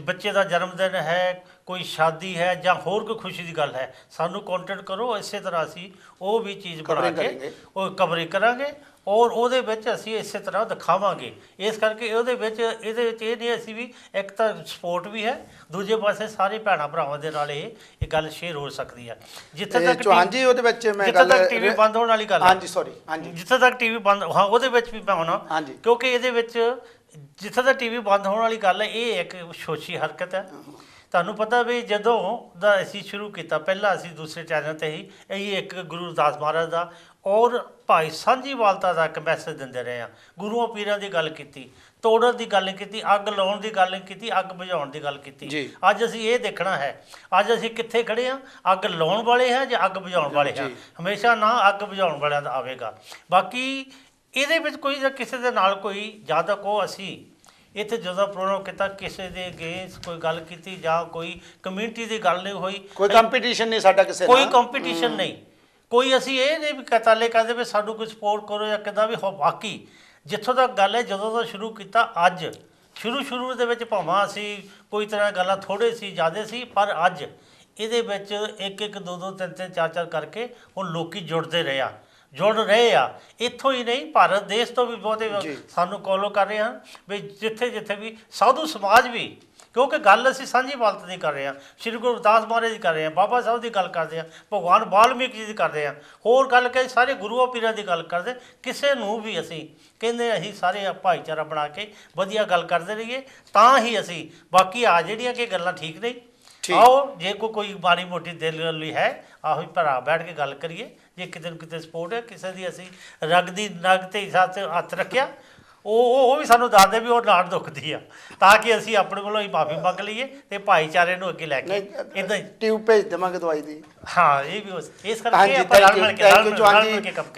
ਬੱਚੇ ਦਾ ਜਨਮ ਦਿਨ ਹੈ, ਕੋਈ ਸ਼ਾਦੀ ਹੈ ਜਾਂ ਹੋਰ ਕੋਈ ਖੁਸ਼ੀ ਦੀ ਗੱਲ ਹੈ, ਸਾਨੂੰ ਕੰਟੈਕਟ ਕਰੋ। ਇਸੇ ਤਰ੍ਹਾਂ ਅਸੀਂ ਉਹ ਵੀ ਚੀਜ਼ ਬਣਾ ਕੇ ਉਹ ਕਵਰੇਜ ਕਰਾਂਗੇ ਔਰ ਉਹਦੇ ਵਿੱਚ ਅਸੀਂ ਇਸੇ ਤਰ੍ਹਾਂ ਦਿਖਾਵਾਂਗੇ। ਇਸ ਕਰਕੇ ਇਹਦੇ ਵਿੱਚ ਇਹ ਨਹੀਂ ਅਸੀਂ ਵੀ ਇੱਕ ਤਾਂ ਸਪੋਰਟ ਵੀ ਹੈ, ਦੂਜੇ ਪਾਸੇ ਸਾਰੇ ਭੈਣਾਂ ਭਰਾਵਾਂ ਦੇ ਨਾਲ ਇਹ ਗੱਲ ਸ਼ੇਅਰ ਹੋ ਸਕਦੀ ਹੈ। ਜਿੱਥੇ ਤੱਕ ਹਾਂਜੀ ਉਹਦੇ ਵਿੱਚ ਮੈਂ ਗੱਲ ਟੀਵੀ ਬੰਦ ਹੋਣ ਵਾਲੀ ਗੱਲ, ਹਾਂਜੀ ਸੌਰੀ, ਹਾਂਜੀ ਜਿੱਥੇ ਤੱਕ ਟੀਵੀ ਬੰਦ, ਹਾਂ ਉਹਦੇ ਵਿੱਚ ਵੀ ਮੈਂ ਹੋਣਾ, ਕਿਉਂਕਿ ਇਹਦੇ ਵਿੱਚ ਜਿੱਥੇ ਤੱਕ ਟੀਵੀ ਬੰਦ ਹੋਣ ਵਾਲੀ ਗੱਲ ਹੈ, ਇਹ ਇੱਕ ਸੋਚੀ ਹਰਕਤ ਹੈ। ਤੁਹਾਨੂੰ ਪਤਾ ਵੀ ਜਦੋਂ ਦਾ ਅਸੀਂ ਸ਼ੁਰੂ ਕੀਤਾ, ਪਹਿਲਾਂ ਅਸੀਂ ਦੂਸਰੇ ਚੈਨਲ 'ਤੇ ਹੀ ਇਹ ਇੱਕ ਗੁਰੂ ਰਵਿਦਾਸ ਮਹਾਰਾਜ ਦਾ ਔਰ ਭਾਈ ਸਾਂਝੀਵਾਲਤਾ ਦਾ ਇੱਕ ਮੈਸੇਜ ਦਿੰਦੇ ਰਹੇ ਹਾਂ। ਗੁਰੂਆਂ ਪੀਰਾਂ ਦੀ ਗੱਲ ਕੀਤੀ, ਤੋੜਨ ਦੀ ਗੱਲ ਕੀਤੀ, ਅੱਗ ਲਾਉਣ ਦੀ ਗੱਲ ਕੀਤੀ, ਅੱਗ ਬੁਝਾਉਣ ਦੀ ਗੱਲ ਕੀਤੀ। ਅੱਜ ਅਸੀਂ ਇਹ ਦੇਖਣਾ ਹੈ, ਅੱਜ ਅਸੀਂ ਕਿੱਥੇ ਖੜੇ ਹਾਂ, ਅੱਗ ਲਾਉਣ ਵਾਲੇ ਹਾਂ ਜਾਂ ਅੱਗ ਬੁਝਾਉਣ ਵਾਲੇ ਹਾਂ। ਹਮੇਸ਼ਾ ਨਾ ਅੱਗ ਬੁਝਾਉਣ ਵਾਲਿਆਂ ਦਾ ਆਵੇਗਾ। ਬਾਕੀ ਇਹਦੇ ਵਿੱਚ ਕੋਈ ਜਾਂ ਕਿਸੇ ਦੇ ਨਾਲ ਕੋਈ ਜ਼ਿਆਦਾ ਕੋ ਅਸੀਂ ਇੱਥੇ ਜਦੋਂ ਪ੍ਰੋਗਰਾਮ ਕੀਤਾ, ਕਿਸੇ ਦੇ ਅਗੇਂਸਟ ਕੋਈ ਗੱਲ ਕੀਤੀ ਜਾਂ ਕੋਈ ਕਮਿਊਨਿਟੀ ਦੀ ਗੱਲ ਨਹੀਂ ਹੋਈ, ਕੋਈ ਕੰਪੀਟੀਸ਼ਨ ਨਹੀਂ ਸਾਡਾ ਕਿਸੇ ਨਾਲ, ਕੋਈ ਕੰਪੀਟੀਸ਼ਨ ਨਹੀਂ, ਕੋਈ ਅਸੀਂ ਇਹ ਨਹੀਂ ਵੀ ਕਤਾਲੇ ਕਰਦੇ ਵੀ ਸਾਨੂੰ ਕੋਈ ਸਪੋਰਟ ਕਰੋ ਜਾਂ ਕਿੱਦਾਂ ਵੀ ਹੋ। ਬਾਕੀ ਜਿੱਥੋਂ ਤੱਕ ਗੱਲ ਹੈ, ਜਦੋਂ ਦਾ ਸ਼ੁਰੂ ਕੀਤਾ ਅੱਜ, ਸ਼ੁਰੂ ਦੇ ਵਿੱਚ ਭਾਵੇਂ ਅਸੀਂ ਕੋਈ ਤਰ੍ਹਾਂ ਗੱਲਾਂ ਥੋੜ੍ਹੇ ਸੀ, ਜ਼ਿਆਦਾ ਸੀ, ਪਰ ਅੱਜ ਇਹਦੇ ਵਿੱਚ 1 2 2 3 3 4 4 ਕਰਕੇ ਹੁਣ ਲੋਕੀ ਜੁੜ ਰਹੇ ਆ। ਇੱਥੋਂ ਹੀ ਨਹੀਂ, ਭਾਰਤ ਦੇਸ਼ ਤੋਂ ਵੀ ਬਹੁਤੇ ਸਾਨੂੰ ਫੋਲੋ ਕਰ ਰਹੇ ਹਨ ਵੀ ਜਿੱਥੇ ਵੀ ਸਾਧੂ ਸਮਾਜ ਵੀ, ਕਿਉਂਕਿ ਗੱਲ ਅਸੀਂ ਸਾਂਝੀਵਾਲਤਾ ਦੀ ਕਰ ਰਹੇ ਹਾਂ, ਸ਼੍ਰੀ ਗੁਰੂ ਰਵਿਦਾਸ ਮਹਾਰਾਜ ਦੀ ਕਰ ਰਹੇ ਹਾਂ, ਬਾਬਾ ਸਾਹਿਬ ਦੀ ਗੱਲ ਕਰਦੇ ਹਾਂ, ਭਗਵਾਨ ਵਾਲਮੀਕ ਜੀ ਦੀ ਕਰਦੇ ਹਾਂ, ਹੋਰ ਗੱਲ ਕਹੇ ਸਾਰੇ ਗੁਰੂਆਂ ਪੀਰਾਂ ਦੀ ਗੱਲ ਕਰਦੇ। ਕਿਸੇ ਨੂੰ ਵੀ ਅਸੀਂ ਕਹਿੰਦੇ ਅਸੀਂ ਸਾਰੇ ਭਾਈਚਾਰਾ ਬਣਾ ਕੇ ਵਧੀਆ ਗੱਲ ਕਰਦੇ ਰਹੀਏ ਤਾਂ ਹੀ ਅਸੀਂ। ਬਾਕੀ ਆ ਜਿਹੜੀਆਂ ਕਿ ਗੱਲਾਂ ਠੀਕ ਨਹੀਂ, ਆਓ ਜੇ ਕੋਈ ਮਾੜੀ ਮੋਟੀ ਦਿਲ ਲਈ ਹੈ, ਆਹੋ ਭਰਾ ਬੈਠ ਕੇ ਗੱਲ ਕਰੀਏ। ਜੇ ਕਿਤੇ ਨੂੰ ਕਿਤੇ ਸਪੋਰਟ ਹੈ, ਕਿਸੇ ਦੀ ਅਸੀਂ ਰਗ ਦੀ ਨਗ ਤੇ ਹੱਥ ਰੱਖਿਆ, ਉਹ ਵੀ ਸਾਨੂੰ ਦੱਸਦੇ ਵੀ ਉਹ ਨਾੜ ਦੁਖਦੀ ਆ, ਤਾਂ ਕਿ ਅਸੀਂ ਆਪਣੇ ਵੱਲੋਂ ਹੀ ਮਾਫੀ ਮੰਗ ਲਈਏ ਤੇ ਭਾਈਚਾਰੇ ਨੂੰ ਅੱਗੇ ਲੈ ਕੇ ਇਦਾਂ ਹੀ ਟਿਊਬ ਭੇਜ ਦੇਵਾਂਗੇ ਦਵਾਈ ਦੀ। ਹਾਂ, ਇਹ ਵੀ ਇਸ ਕਰਕੇ ਆਪਾਂ ਰਲ ਮਿਲ ਕੇ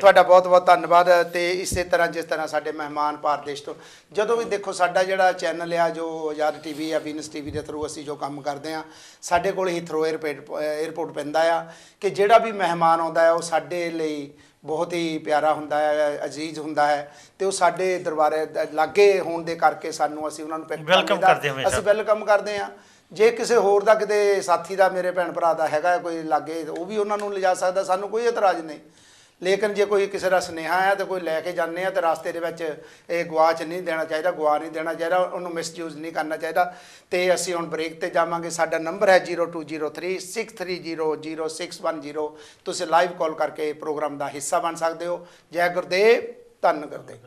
ਤੁਹਾਡਾ ਬਹੁਤ ਬਹੁਤ ਧੰਨਵਾਦ। ਤੇ ਇਸੇ ਤਰ੍ਹਾਂ ਜਿਸ ਤਰ੍ਹਾਂ ਸਾਡੇ ਮਹਿਮਾਨ ਭਾਰਤ ਤੋਂ, ਜਦੋਂ ਵੀ ਦੇਖੋ ਸਾਡਾ ਜਿਹੜਾ ਚੈਨਲ ਆ ਜੋ ਆਜ਼ਾਦ ਟੀਵੀ ਆ, ਵੀਨਸ ਟੀਵੀ ਦੇ ਥਰੂ ਅਸੀਂ ਜੋ ਕੰਮ ਕਰਦੇ ਹਾਂ, ਸਾਡੇ ਕੋਲ ਹੀਥਰੋ ਏਅਰਪੋਰਟ ਪੈਂਦਾ ਆ ਕਿ ਜਿਹੜਾ ਵੀ ਮਹਿਮਾਨ ਆਉਂਦਾ ਹੈ ਉਹ ਸਾਡੇ ਲਈ ਬਹੁਤ ਹੀ ਪਿਆਰਾ ਹੁੰਦਾ ਹੈ, ਅਜ਼ੀਜ਼ ਹੁੰਦਾ ਹੈ, ਤੇ ਉਹ ਸਾਡੇ ਦਰਬਾਰੇ ਲਾਗੇ ਹੋਣ ਦੇ ਕਰਕੇ ਸਾਨੂੰ ਅਸੀਂ ਉਹਨਾਂ ਨੂੰ ਵੈਲਕਮ ਕਰਦੇ ਹਾਂ, ਅਸੀਂ ਵੈਲਕਮ ਕਰਦੇ ਹਾਂ। ਜੇ ਕਿਸੇ ਹੋਰ ਦਾ ਕਿਤੇ ਸਾਥੀ ਦਾ, ਮੇਰੇ ਭੈਣ ਭਰਾ ਦਾ ਹੈਗਾ ਕੋਈ ਲਾਗੇ, ਉਹ ਵੀ ਉਹਨਾਂ ਨੂੰ ਲਿਜਾ ਸਕਦਾ, ਸਾਨੂੰ ਕੋਈ ਇਤਰਾਜ਼ ਨਹੀਂ। ਲੇਕਿਨ ਜੇ ਕੋਈ ਕਿਸੇ ਦਾ ਸੁਨੇਹਾ ਹੈ ਤਾਂ ਕੋਈ ਲੈ ਕੇ ਜਾਂਦੇ ਆ ਤਾਂ ਰਸਤੇ ਦੇ ਵਿੱਚ ਇਹ ਗਵਾ ਨਹੀਂ ਦੇਣਾ ਚਾਹੀਦਾ, ਉਹਨੂੰ ਮਿਸਯੂਜ਼ ਨਹੀਂ ਕਰਨਾ ਚਾਹੀਦਾ। ਤੇ ਅਸੀਂ ਹੁਣ ਬ੍ਰੇਕ ਤੇ ਜਾਵਾਂਗੇ। ਸਾਡਾ ਨੰਬਰ ਹੈ 020363000610। ਤੁਸੀਂ ਲਾਈਵ ਕਾਲ ਕਰਕੇ ਪ੍ਰੋਗਰਾਮ ਦਾ ਹਿੱਸਾ ਬਣ ਸਕਦੇ ਹੋ। ਜੈ ਗੁਰਦੇਵ, ਧੰਨ ਗੁਰਦੇਵ।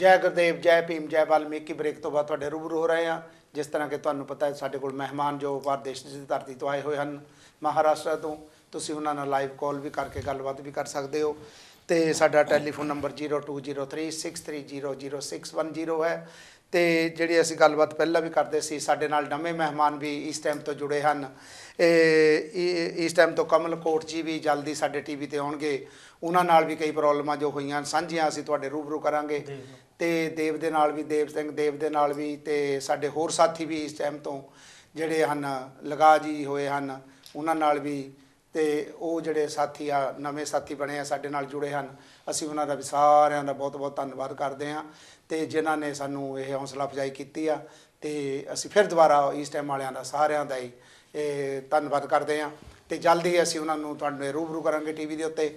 ਜੈ ਗੁਰਦੇਵ, ਜੈ ਭੀਮ, ਜੈ ਵਾਲਮੀਕੀ। ਬ੍ਰੇਕ ਤੋਂ ਬਾਅਦ ਤੁਹਾਡੇ ਰੂਬਰੂ ਹੋ ਰਹੇ ਹਾਂ। ਜਿਸ ਤਰ੍ਹਾਂ ਕਿ ਤੁਹਾਨੂੰ ਪਤਾ ਹੈ, ਸਾਡੇ ਕੋਲ ਮਹਿਮਾਨ ਜੋ ਭਾਰਤ ਦੇਸ਼ ਦੀ ਧਰਤੀ ਤੋਂ ਆਏ ਹੋਏ ਹਨ, ਮਹਾਰਾਸ਼ਟਰ ਤੋਂ। ਤੁਸੀਂ ਉਹਨਾਂ ਨਾਲ ਲਾਈਵ ਕਾਲ ਵੀ ਕਰਕੇ ਗੱਲਬਾਤ ਵੀ ਕਰ ਸਕਦੇ ਹੋ। ਅਤੇ ਸਾਡਾ ਟੈਲੀਫੋਨ ਨੰਬਰ 020363000610 ਹੈ। ਅਤੇ ਜਿਹੜੀ ਅਸੀਂ ਗੱਲਬਾਤ ਪਹਿਲਾਂ ਵੀ ਕਰਦੇ ਸੀ, ਸਾਡੇ ਨਾਲ ਨਵੇਂ ਮਹਿਮਾਨ ਵੀ ਇਸ ਟਾਈਮ ਤੋਂ ਜੁੜੇ ਹਨ। ਇਸ ਟਾਈਮ ਤੋਂ ਕਮਲ ਕੋਟ ਜੀ ਵੀ ਜਲਦੀ ਸਾਡੇ ਟੀਵੀ ਤੇ ਆਉਣਗੇ। ਉਹਨਾਂ ਨਾਲ ਵੀ ਕਈ ਪ੍ਰੋਬਲਮਾਂ ਜੋ ਹੋਈਆਂ ਸਾਂਝੀਆਂ ਅਸੀਂ ਤੁਹਾਡੇ ਰੂਬਰੂ ਕਰਾਂਗੇ। ਅਤੇ ਦੇਵ ਦੇ ਨਾਲ ਵੀ, ਦੇਵ ਸਿੰਘ ਦੇਵ ਦੇ ਨਾਲ ਵੀ, ਅਤੇ ਸਾਡੇ ਹੋਰ ਸਾਥੀ ਵੀ ਇਸ ਟਾਈਮ ਤੋਂ ਜਿਹੜੇ ਹਨ ਲਗਾ ਜੀ ਹੋਏ ਹਨ, ਉਹਨਾਂ ਨਾਲ ਵੀ। ਅਤੇ ਉਹ ਜਿਹੜੇ ਸਾਥੀ ਆ, ਨਵੇਂ ਸਾਥੀ ਬਣੇ ਆ, ਸਾਡੇ ਨਾਲ ਜੁੜੇ ਹਨ। ਅਸੀਂ ਉਹਨਾਂ ਦਾ ਵੀ ਸਾਰਿਆਂ ਦਾ ਬਹੁਤ ਬਹੁਤ ਧੰਨਵਾਦ ਕਰਦੇ ਹਾਂ, ਅਤੇ ਜਿਨ੍ਹਾਂ ਨੇ ਸਾਨੂੰ ਇਹ ਹੌਸਲਾ ਅਫਜ਼ਾਈ ਕੀਤੀ ਆ। ਅਤੇ ਅਸੀਂ ਫਿਰ ਦੁਬਾਰਾ ਇਸ ਟਾਈਮ ਵਾਲਿਆਂ ਦਾ ਸਾਰਿਆਂ ਦਾ ਹੀ ਧੰਨਵਾਦ ਕਰਦੇ ਹਾਂ। ਅਤੇ ਜਲਦੀ ਅਸੀਂ ਉਹਨਾਂ ਨੂੰ ਤੁਹਾਡੇ ਰੂਬਰੂ ਕਰਾਂਗੇ ਟੀਵੀ ਦੇ ਉੱਤੇ।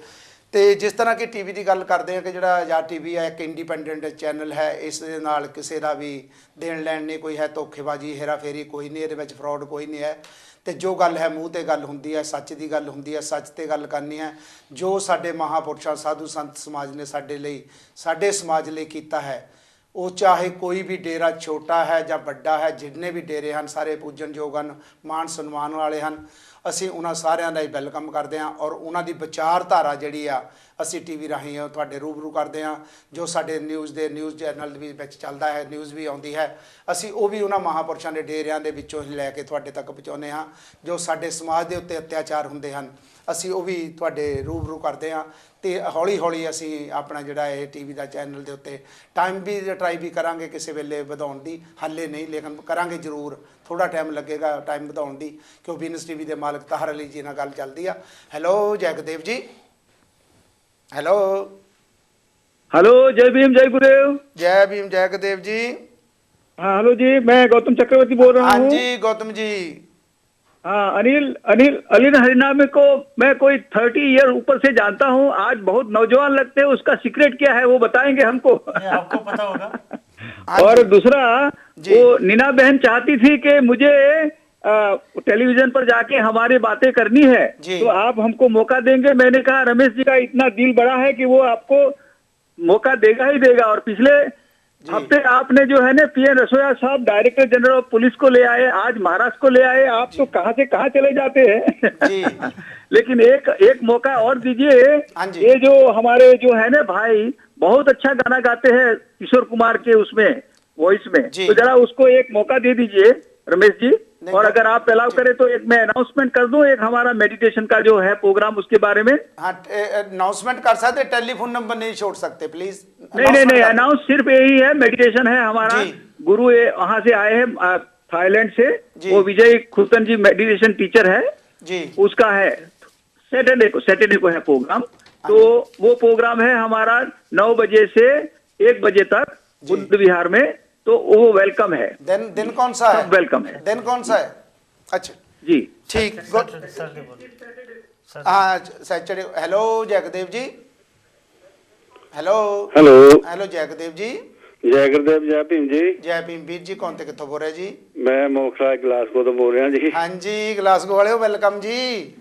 ਅਤੇ ਜਿਸ ਤਰ੍ਹਾਂ ਕਿ ਟੀਵੀ ਦੀ ਗੱਲ ਕਰਦੇ ਹਾਂ ਕਿ ਜਿਹੜਾ ਆਜ਼ਾਦ ਟੀਵੀ ਹੈ, ਇੱਕ ਇੰਡੀਪੈਂਡੈਂਟ ਚੈਨਲ ਹੈ। ਇਸ ਦੇ ਨਾਲ ਕਿਸੇ ਦਾ ਵੀ ਦੇਣ ਲੈਣ ਨਹੀਂ ਕੋਈ ਹੈ, ਧੋਖੇਬਾਜ਼ੀ, ਹੇਰਾਫੇਰੀ ਕੋਈ ਨਹੀਂ, ਇਹਦੇ ਵਿੱਚ ਫਰੋਡ ਕੋਈ ਨਹੀਂ ਹੈ। ਅਤੇ ਜੋ ਗੱਲ ਹੈ ਮੂੰਹ 'ਤੇ ਗੱਲ ਹੁੰਦੀ ਹੈ, ਸੱਚ ਦੀ ਗੱਲ ਹੁੰਦੀ ਹੈ, ਸੱਚ 'ਤੇ ਗੱਲ ਕਰਨੀ ਹੈ। ਜੋ ਸਾਡੇ ਮਹਾਂਪੁਰਸ਼ਾਂ, ਸਾਧੂ ਸੰਤ ਸਮਾਜ ਨੇ ਸਾਡੇ ਲਈ, ਸਾਡੇ ਸਮਾਜ ਲਈ ਕੀਤਾ ਹੈ, ਉਹ ਚਾਹੇ ਕੋਈ ਵੀ ਡੇਰਾ ਛੋਟਾ ਹੈ ਜਾਂ ਵੱਡਾ ਹੈ, ਜਿੰਨੇ ਵੀ ਡੇਰੇ ਹਨ ਸਾਰੇ ਪੂਜਣਯੋਗ ਹਨ, ਮਾਣ ਸਨਮਾਨ ਵਾਲੇ ਹਨ। ਅਸੀਂ ਉਹਨਾਂ ਸਾਰਿਆਂ ਦਾ ਹੀ ਵੈਲਕਮ ਕਰਦੇ ਹਾਂ, ਔਰ ਉਹਨਾਂ ਦੀ ਵਿਚਾਰਧਾਰਾ ਜਿਹੜੀ ਆ ਅਸੀਂ ਟੀਵੀ ਰਾਹੀਂ ਤੁਹਾਡੇ ਰੂਬਰੂ ਕਰਦੇ ਹਾਂ। ਜੋ ਸਾਡੇ ਨਿਊਜ਼ ਚੈਨਲ ਵੀ ਵਿੱਚ ਚੱਲਦਾ ਹੈ, ਨਿਊਜ਼ ਵੀ ਆਉਂਦੀ ਹੈ, ਅਸੀਂ ਉਹ ਵੀ ਉਹਨਾਂ ਮਹਾਂਪੁਰਸ਼ਾਂ ਦੇ ਡੇਰਿਆਂ ਦੇ ਵਿੱਚੋਂ ਹੀ ਲੈ ਕੇ ਤੁਹਾਡੇ ਤੱਕ ਪਹੁੰਚਾਉਂਦੇ ਹਾਂ। ਜੋ ਸਾਡੇ ਸਮਾਜ ਦੇ ਉੱਤੇ ਅਤਿਆਚਾਰ ਹੁੰਦੇ ਹਨ, ਅਸੀਂ ਉਹ ਵੀ ਤੁਹਾਡੇ ਰੂਬਰੂ ਕਰਦੇ ਹਾਂ। ਅਤੇ ਹੌਲੀ ਹੌਲੀ ਅਸੀਂ ਆਪਣਾ ਜਿਹੜਾ ਇਹ ਟੀਵੀ ਦਾ ਚੈਨਲ ਦੇ ਉੱਤੇ ਟਾਈਮ ਵੀ ਟਰਾਈ ਵੀ ਕਰਾਂਗੇ ਕਿਸੇ ਵੇਲੇ ਵਧਾਉਣ ਦੀ। ਹਾਲੇ ਨਹੀਂ, ਲੇਕਿਨ ਕਰਾਂਗੇ ਜ਼ਰੂਰ। ਥੋੜ੍ਹਾ ਟਾਈਮ ਲੱਗੇਗਾ ਟਾਈਮ ਵਧਾਉਣ ਦੀ, ਕਿਉਂ ਬਿਜ਼ਨਸ ਟੀਵੀ ਦੇ ਮਾਲਕ ਤਾਹਰ ਅਲੀ ਜੀ ਨਾਲ ਗੱਲ ਚੱਲਦੀ ਆ। ਹੈਲੋ ਜੈ ਗੁਰਦੇਵ ਜੀ। ਹੈਲੋ हेलो, जय भीम, जय गुरुदेव। जय भीम, जय गुरुदेव जी। हाँ हेलो जी, मैं गौतम चक्रवर्ती बोल रहा हाँ हूँ। जी गौतम जी। हाँ, अनिल हरिनामी को मैं कोई 30 ईयर ऊपर से जानता हूँ। आज बहुत नौजवान लगते हैं, उसका सीक्रेट क्या है वो बताएंगे हमको। आपको पता होगा। और दूसरा, वो नीना बहन चाहती थी कि मुझे टेलीविजन पर जाके हमारी बातें करनी है, तो आप हमको मौका देंगे। मैंने कहा रमेश जी का इतना दिल बड़ा है कि वो आपको मौका देगा ही देगा। और पिछले हफ्ते आपने जो है ना पीएन रसोया साहब डायरेक्टर जनरल ऑफ पुलिस को ले आए, आज महाराष्ट्र को ले आए। आप तो कहाँ से कहाँ चले जाते हैं। लेकिन एक मौका और दीजिए। ये जो हमारे जो है ना भाई, बहुत अच्छा गाना गाते हैं किशोर कुमार के उसमें वॉइस में, तो जरा उसको एक मौका दे दीजिए रमेश जी। और अगर आप अलाउ करें तो एक मैं अनाउंसमेंट कर दूं, एक हमारा मेडिटेशन का जो है प्रोग्राम उसके बारे में। हाँ, अनाउंसमेंट कर सकते, टेलीफोन नंबर नहीं छोड़ सकते प्लीज। नहीं, अनाउंस सिर्फ यही है, मेडिटेशन है हमारा। गुरु वहां से आए हैं थाईलैंड से, वो विजय खुतन जी मेडिटेशन टीचर है जी। उसका है सैटरडे को है प्रोग्राम। तो वो प्रोग्राम है हमारा 9 बजे से 1 बजे तक बुद्ध विहार में। तो वो वेलकम है। दिन कौन सा है? वेलकम है। दिन कौन सा है? अच्छा जी, ठीक। हाँ सैटरडे। हेलो जय गुरुदेव जी। हेलो हेलो हेलो जय गुरुदेव जी। जय गुरुदेव, जय भीम जी। जय भीम वीर जी। कौन थे कितों बोल रहे जी? मैं मोखला गलासगो तो बोल रहा जी। हाँ जी गलासगो वाले हो, वेलकम जी।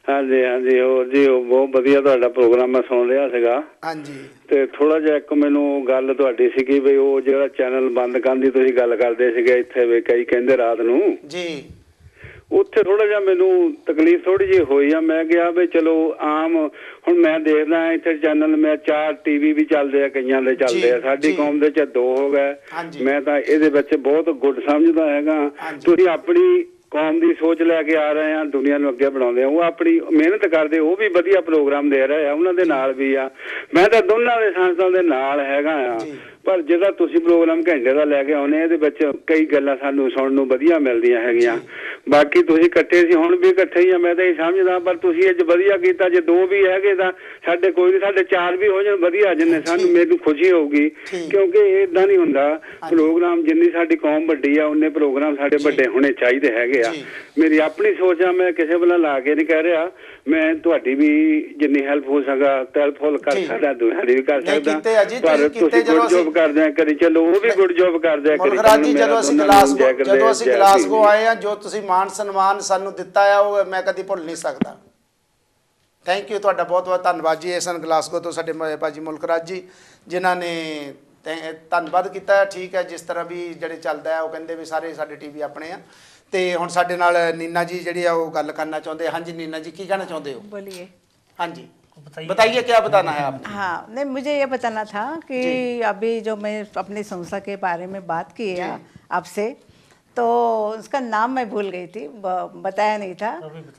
हाँ जी ਹੋਰ ਜੀ ਬਹੁਤ ਵਧੀਆ ਤੁਹਾਡਾ ਪ੍ਰੋਗਰਾਮ ਮੈਂ ਸੁਣ ਰਿਹਾ ਸੀਗਾ। ਹਾਂਜੀ। ਤੇ ਥੋੜਾ ਜਿਹਾ ਇੱਕ ਮੈਨੂੰ ਗੱਲ ਤੁਹਾਡੀ ਸੀਗੀ ਵੀ ਉਹ ਜਿਹੜਾ ਚੈਨਲ ਬੰਦ ਕਰਨ ਦੀ ਤੁਸੀਂ ਗੱਲ ਕਰਦੇ ਸੀਗੇ ਇੱਥੇ ਵੀ ਕਈ ਕਹਿੰਦੇ ਰਾਤ ਨੂੰ ਜੀ, ਉੱਥੇ ਥੋੜਾ ਜਿਹਾ ਮੈਨੂੰ ਤਕਲੀਫ ਥੋੜੀ ਜਿਹੀ ਹੋਈ ਆ। ਮੈਂ ਕਿਹਾ ਵੀ ਚਲੋ ਆਮ ਹੁਣ ਮੈਂ ਦੇਖਦਾ ਇੱਥੇ ਚੈਨਲ ਮੈਂ 4 ਟੀਵੀ ਵੀ ਚੱਲਦੇ ਆ, ਕਈਆਂ ਦੇ ਚੱਲਦੇ ਆ, ਸਾਡੀ ਕੌਮ ਦੇ ਚ 2 ਹੋ ਗਏ। ਮੈਂ ਤਾਂ ਇਹਦੇ ਵਿੱਚ ਬਹੁਤ ਗੁੱਡ ਸਮਝਦਾ ਹੈਗਾ। ਤੁਸੀਂ ਆਪਣੀ ਕੌਮ ਦੀ ਸੋਚ ਲੈ ਕੇ ਆ ਰਹੇ ਆ, ਦੁਨੀਆ ਨੂੰ ਅੱਗੇ ਬਣਾਉਂਦੇ ਆ, ਉਹ ਆਪਣੀ ਮਿਹਨਤ ਕਰਦੇ, ਉਹ ਵੀ ਵਧੀਆ ਪ੍ਰੋਗਰਾਮ ਦੇ ਰਹੇ ਆ, ਉਹਨਾਂ ਦੇ ਨਾਲ ਵੀ ਆ। ਮੈਂ ਤਾਂ ਦੋਨਾਂ ਦੇ ਸੰਸਥਾ ਦੇ ਨਾਲ ਹੈਗਾ ਆ। ਪਰ ਜਿਹੜਾ ਤੁਸੀਂ ਪ੍ਰੋਗਰਾਮ ਘੰਟੇ ਦਾ ਲੈ ਕੇ ਆਉਨੇ, ਇਹਦੇ ਵਿੱਚ ਕਈ ਗੱਲਾਂ ਸਾਨੂੰ ਸੁਣਨ ਨੂੰ ਵਧੀਆ ਮਿਲਦੀਆਂ ਹੈਗੀਆਂ। ਬਾਕੀ ਤੁਸੀਂ ਇਕੱਠੇ ਸੀ, ਹੁਣ ਵੀ ਇਕੱਠੇ ਹੀ ਆ, ਮੈਂ ਤਾਂ ਇਹ ਸਮਝਦਾ। ਪਰ ਤੁਸੀਂ ਅੱਜ ਵਧੀਆ ਕੀਤਾ। ਜੇ 2 ਵੀ ਹੈਗੇ ਤਾਂ ਸਾਡੇ ਕੋਈ ਨਹੀਂ, ਸਾਡੇ 4 ਵੀ ਹੋ ਜਾਣ ਵਧੀਆ, ਜਿੰਨੇ ਸਾਨੂੰ ਮੈਨੂੰ ਖੁਸ਼ੀ ਹੋਊਗੀ। ਕਿਉਂਕਿ ਏਦਾਂ ਨਹੀਂ ਹੁੰਦਾ ਪ੍ਰੋਗਰਾਮ, ਜਿੰਨੀ ਸਾਡੀ ਕੌਮ ਵੱਡੀ ਆ ਉਨੇ ਪ੍ਰੋਗਰਾਮ ਸਾਡੇ ਵੱਡੇ ਹੋਣੇ ਚਾਹੀਦੇ ਹੈਗੇ ਆ। ਮੇਰੀ ਆਪਣੀ ਸੋਚ ਆ, ਮੈਂ ਕਿਸੇ ਵੱਲੋਂ ਲਾ ਕੇ ਨਹੀਂ ਕਹਿ ਰਿਹਾ। ਮੈਂ ਤੁਹਾਡੀ ਵੀ ਜਿੰਨੀ ਹੈਲਪ ਹੋ ਸਕਾ ਹੈਲਪਫੁਲ ਕਰ ਸਕਦਾ, ਦੁਨੀਆ ਦੀ ਵੀ ਕਰ ਸਕਦਾ। ਪਰ ਤੁਸੀਂ ਗੁੱਡ ਜੋਬ ਕਰਦੇ ਆ, ਕਰੀ ਚਲੋ ਉਹ ਵੀ ਗੁੱਡ ਜੋਬ ਕਰਦੇ ਆ। ਜਦੋਂ ਅਸੀਂ ਗਲਾਸਗੋ ਆਏ ਆ, ਜੋ ਤੁਸੀਂ ਮਾਣ ਸਨਮਾਨ ਸਾਨੂੰ ਦਿੱਤਾ ਆ, ਉਹ ਮੈਂ ਕਦੀ ਭੁੱਲ ਨਹੀਂ ਸਕਦਾ। ਥੈਂਕ ਯੂ, ਤੁਹਾਡਾ ਬਹੁਤ ਬਹੁਤ ਧੰਨਵਾਦ ਜੀ। ਇਹ ਸਨ ਗਲਾਸਗੋ ਤੋਂ ਸਾਡੇ ਭਾਜੀ ਮੁਲਕ ਰਾਜ ਜੀ, ਜਿਨ੍ਹਾਂ ਨੇ ਧੰਨਵਾਦ ਕੀਤਾ। ਠੀਕ ਹੈ, ਜਿਸ ਤਰ੍ਹਾਂ ਵੀ ਜਿਹੜੇ ਚੱਲਦਾ ਹੈ ਉਹ ਕਹਿੰਦੇ ਵੀ ਸਾਰੇ ਸਾਡੇ ਟੀਵੀ ਆਪਣੇ ਆ। ਤੇ ਹੁਣ ਸਾਡੇ ਨਾਲ ਨੀਨਾ ਜੀ ਜਿਹੜੀ ਆ ਉਹ ਗੱਲ करना ਚਾਹੁੰਦੇ। ਹਾਂਜੀ नीना जी, ਕੀ ਕਹਿਣਾ ਚਾਹੁੰਦੇ ਹੋ? बोलिए। हाँ जी, बताइए क्या बताना है आपने? हाँ, नहीं मुझे ये बताना था कि अभी जो मैं अपनी संस्था के बारे में बात की है आपसे, तो उसका नाम मैं भूल गई थी, बताया नहीं था।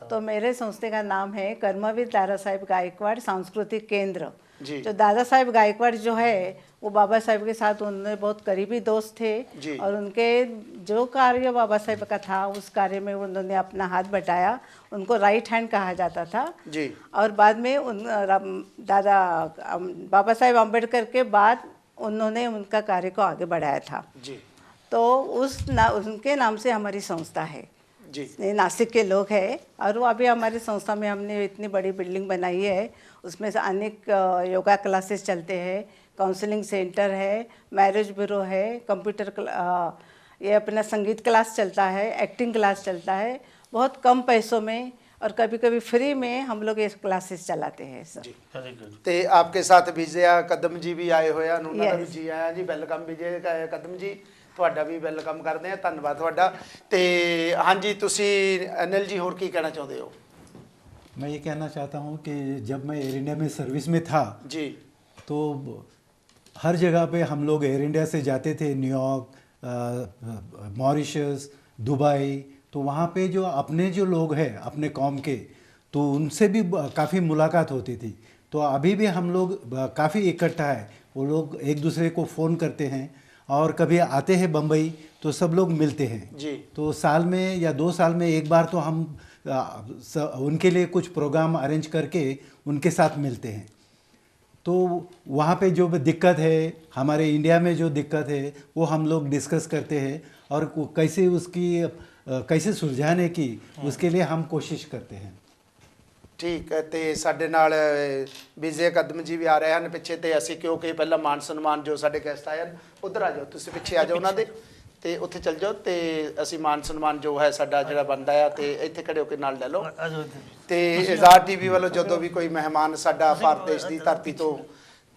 तो मेरे संस्था का नाम है कर्मवीर दादा साहेब गायकवाड़ सांस्कृतिक केंद्र। जो दादा साहेब गायकवाड़ जो है वो बाबा साहेब के साथ उन्होंने बहुत करीबी दोस्त थे और उनके जो कार्य बाबा साहेब का था उस कार्य में उन्होंने अपना हाथ बटाया। उनको राइट हैंड कहा जाता था जी। और बाद में उन दादा बाबा साहेब अम्बेडकर के बाद उन्होंने उनका कार्य को आगे बढ़ाया था जी। तो उनके नाम से हमारी संस्था है जी। नासिक के लोग हैं और वो अभी हमारी संस्था में हमने इतनी बड़ी बिल्डिंग बनाई है, उसमें से अनेक योगा क्लासेस चलते हैं, काउंसलिंग सेंटर है, मैरिज ब्यूरो है, कंप्यूटर ये अपना संगीत क्लास चलता है, एक्टिंग क्लास चलता है, बहुत कम पैसों में और कभी कभी फ्री में हम लोग ये क्लासेस चलाते हैं सर। ते आपके साथ विजया कदम जी भी आए हुए हैं, उन्होंने भी जी आया जी। वेलकम विजय कदम जी, ਤੁਹਾਡਾ ਵੀ ਵੈਲਕਮ ਕਰਦੇ ਆ, ਧੰਨਵਾਦ ਤੁਹਾਡਾ। ਤੇ ਹਾਂਜੀ, ਤੁਸੀਂ अनिल जी ਹੋਰ ਕੀ ਕਹਿਣਾ ਚਾਹੁੰਦੇ ਹੋ? मैं ये कहना चाहता हूँ कि जब मैं एयर इंडिया में सर्विस में था जी, तो हर जगह पे हम लोग एयर इंडिया से जाते थे, न्यूयॉर्क, मॉरिशस, दुबई। तो वहाँ पे जो अपने जो लोग हैं अपने कौम के, तो उनसे भी काफ़ी मुलाकात होती थी। तो अभी भी हम लोग काफ़ी इकट्ठा है, वो लोग एक दूसरे को फ़ोन करते हैं और कभी आते हैं बम्बई तो सब लोग मिलते हैं जी। तो साल में या 2 साल में एक बार तो हम उनके लिए कुछ प्रोग्राम अरेंज करके उनके साथ मिलते हैं। तो वहाँ पे जो दिक्कत है, हमारे इंडिया में जो दिक्कत है, वो हम लोग डिस्कस करते हैं और कैसे उसकी कैसे सुलझाने की उसके लिए हम कोशिश करते हैं। ठीक है, तो साडे नाल विजय कदम जी भी आ रहे हैं पिछे, तो असी क्योंकि पहला मान सम्मान जो साडे गेस्ट आए हैं उधर आ जाओ, तुसीं पिछे आ जाओ उन्होंने ते उत्थे चल जाओ, तो असी मान सम्मान जो है साडा जिहड़ा बनदा है तो इत्थे खड़े होकर नाल ले लो। तो आज़ाद टीवी वालों जदों भी कोई मेहमान साडा भारत देश की धरती तो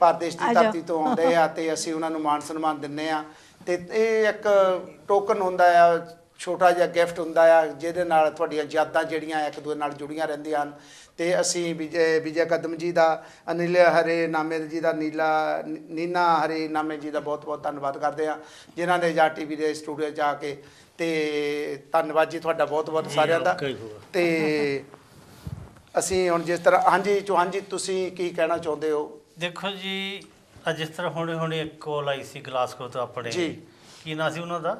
आउंदे आ ते असी उन्हां नूं मान सम्मान दिंदे आ। ते इह एक टोकन हुंदा है, छोटा जिहा गिफ्ट हुंदा है जिहदे नाल तुहाडीआं यादां जिहड़ियां एक दूजे नाल जुड़ियां रहिंदियां हन। तो असी विजय कदम जी का, अनिल हरे नामे जी का, नीना हरे नामे जी का बहुत बहुत धन्यवाद करते हैं जिन्होंने आज़ाद टीवी के स्टूडियो जाके। तो धन्यवाद जी थोड़ा बहुत बहुत सारिਆਂ ਦਾ। तो असी हुण जिस तरह हाँ जी चौहान जी तुसी की कहना चाहते हो? देखो जी, जिस तरह हुणे हुणे एक कॉल आई सी गलासगो तो अपने जी की ना सी उन्हों दा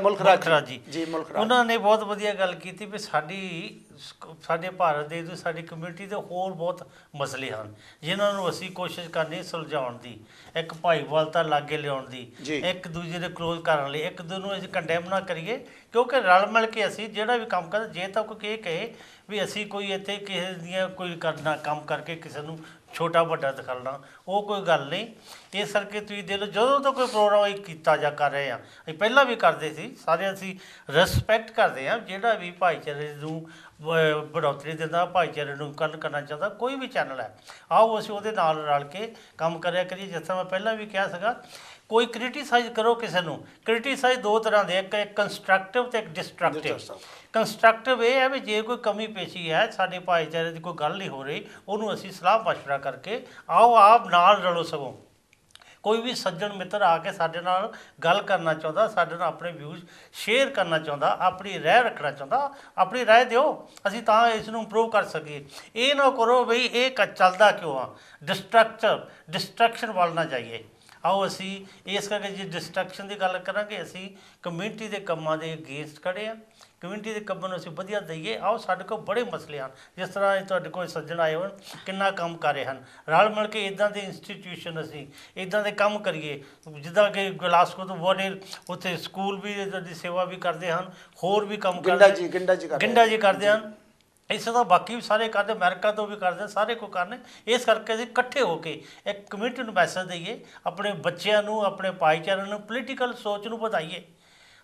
मुल्खराज जी, उन्होंने बहुत वधिया गल की भी साडे भारत देश ਦੀ ਸਾਡੀ कम्यूनिटी ਦੇ ਹੋਰ ਬਹੁਤ ਮਸਲੇ ਹਨ ਜਿਨ੍ਹਾਂ ਨੂੰ ਅਸੀਂ ਕੋਸ਼ਿਸ਼ ਕਰਨੀ ਸੁਲਝਾਉਣ ਦੀ, ਇੱਕ ਭਾਈਵਾਲਤਾ ਲਾਗੇ ਲਿਆਉਣ ਦੀ, ਇੱਕ ਦੂਜੇ ਦੇ ਕਲੋਜ਼ ਕਰਨ ਲਈ, ਇੱਕ ਦੂਜੇ ਨੂੰ ਅਸੀਂ ਕੰਡੈਮ ਨਾ ਕਰੀਏ, ਕਿਉਂਕਿ ਰਲ ਮਿਲ ਕੇ ਅਸੀਂ ਜਿਹੜਾ ਵੀ ਕੰਮ ਕਰਦੇ, ਜੇ ਤਾਂ ਕੋਈ ਇਹ ਕਹੇ ਵੀ ਅਸੀਂ ਕੋਈ ਇੱਥੇ ਕਿਸੇ ਦੀਆਂ ਕੋਈ ਕਰਨਾ ਕੰਮ ਕਰਕੇ ਕਿਸੇ ਨੂੰ ਛੋਟਾ ਵੱਡਾ ਦਿਖਾਉਣਾ, ਉਹ ਕੋਈ ਗੱਲ ਨਹੀਂ। ਇਸ ਕਰਕੇ ਤੁਸੀਂ ਦੇਖ ਲਓ ਜਦੋਂ ਤੋਂ ਕੋਈ ਪ੍ਰੋਗਰਾਮ ਅਸੀਂ ਕੀਤਾ ਜਾਂ ਕਰ ਰਹੇ ਹਾਂ, ਅਸੀਂ ਪਹਿਲਾਂ ਵੀ ਕਰਦੇ ਸੀ, ਸਾਰੇ ਅਸੀਂ ਰਿਸਪੈਕਟ ਕਰਦੇ ਹਾਂ ਜਿਹੜਾ ਵੀ ਭਾਈਚਾਰੇ ਨੂੰ बढ़ोतरी दिंदा, भाईचारे ਨੂੰ ਗੱਲ ਕਰਨਾ ਚਾਹੁੰਦਾ ਕੋਈ ਵੀ ਚੈਨਲ ਹੈ, ਆਓ ਅਸੀਂ ਉਹਦੇ ਨਾਲ ਰਲ ਕੇ ਕੰਮ ਕਰਿਆ ਕਰੀਏ। ਜਿਸ ਤਰ੍ਹਾਂ ਮੈਂ ਪਹਿਲਾਂ ਵੀ ਕਿਹਾ ਸੀਗਾ, ਕੋਈ ਕ੍ਰਿਟੀਸਾਈਜ਼ ਕਰੋ ਕਿਸੇ ਨੂੰ, ਕ੍ਰਿਟੀਸਾਈਜ਼ ਦੋ ਤਰ੍ਹਾਂ ਦੇ, ਇੱਕ ਕੰਸਟਰਕਟਿਵ ਤੇ ਇੱਕ ਡਿਸਟਰਕਟਿਵ। ਕੰਸਟਰਕਟਿਵ ਇਹ ਹੈ ਵੀ ਜੇ ਕੋਈ ਕਮੀ ਪੇਸ਼ੀ ਹੈ, ਸਾਡੇ ਭਾਈਚਾਰੇ ਦੀ ਕੋਈ ਗੱਲ ਨਹੀਂ ਹੋ ਰਹੀ, ਉਹਨੂੰ ਅਸੀਂ ਸਲਾਹ ਮਸ਼ਵਰਾ ਕਰਕੇ ਆਓ ਆਪ ਨਾਲ ਰਲੋ। ਸਗੋਂ ਕੋਈ ਵੀ ਸੱਜਣ ਮਿੱਤਰ ਆ ਕੇ ਸਾਡੇ ਨਾਲ ਗੱਲ ਕਰਨਾ ਚਾਹੁੰਦਾ, ਸਾਡੇ ਨਾਲ ਆਪਣੇ ਵਿਊਜ਼ ਸ਼ੇਅਰ ਕਰਨਾ ਚਾਹੁੰਦਾ, ਆਪਣੀ ਰਾਏ ਰੱਖਣਾ ਚਾਹੁੰਦਾ, ਆਪਣੀ ਰਾਏ ਦਿਓ, ਅਸੀਂ ਤਾਂ ਇਸ ਨੂੰ ਇੰਪਰੂਵ ਕਰ ਸਕੀਏ। ਇਹ ਨਾ ਕਰੋ ਬਈ ਇਹ ਚੱਲਦਾ ਕਿਉਂ ਆ, ਡਿਸਟਰਕਸ਼ਨ ਵੱਲ ਨਾ ਜਾਈਏ। ਆਓ ਅਸੀਂ ਇਸ ਕਰਕੇ ਜੇ ਡਿਸਟਰਕਸ਼ਨ ਦੀ ਗੱਲ ਕਰਾਂਗੇ, ਅਸੀਂ ਕਮਿਊਨਿਟੀ ਦੇ ਕੰਮਾਂ ਦੇ ਅਗੇਂਸਟ ਖੜ੍ਹੇ ਹਾਂ, ਕਮਿਊਨਿਟੀ ਦੇ ਕੰਮਾਂ ਨੂੰ ਅਸੀਂ ਵਧੀਆ ਦਈਏ। ਆਓ ਸਾਡੇ ਕੋਲ ਬੜੇ ਮਸਲੇ ਹਨ, ਜਿਸ ਤਰ੍ਹਾਂ ਤੁਹਾਡੇ ਕੋਲ ਸੱਜਣ ਆਏ ਹੋਣ, ਕਿੰਨਾ ਕੰਮ ਕਰ ਰਹੇ ਹਨ, ਰਲ ਮਿਲ ਕੇ ਇੱਦਾਂ ਦੇ ਇੰਸਟੀਟਿਊਸ਼ਨ ਅਸੀਂ ਇੱਦਾਂ ਦੇ ਕੰਮ ਕਰੀਏ। ਜਿੱਦਾਂ ਕਿ ਗਲਾਸਗੋ ਤੋਂ ਬੋਨੇ ਉੱਥੇ ਸਕੂਲ ਵੀ ਇੱਦਾਂ ਦੀ ਸੇਵਾ ਵੀ ਕਰਦੇ ਹਨ, ਹੋਰ ਵੀ ਕੰਮ ਕਰਦੇ, ਗਿੰਡਾ ਜੀ ਕਰਦੇ ਹਨ, ਇਸ ਤਰ੍ਹਾਂ ਬਾਕੀ ਵੀ ਸਾਰੇ ਕਰਦੇ, ਅਮਰੀਕਾ ਤੋਂ ਵੀ ਕਰਦੇ, ਸਾਰੇ ਕੋ ਕਰਨੇ। ਇਸ ਕਰਕੇ ਅਸੀਂ ਇਕੱਠੇ ਹੋ ਕੇ ਇੱਕ ਕਮਿਊਨਿਟੀ ਨੂੰ ਮੈਸੇਜ ਦਈਏ, ਆਪਣੇ ਬੱਚਿਆਂ ਨੂੰ, ਆਪਣੇ ਭਾਈਚਾਰੇ ਨੂੰ, ਪੋਲੀਟੀਕਲ ਸੋਚ ਨੂੰ ਵਧਾਈਏ।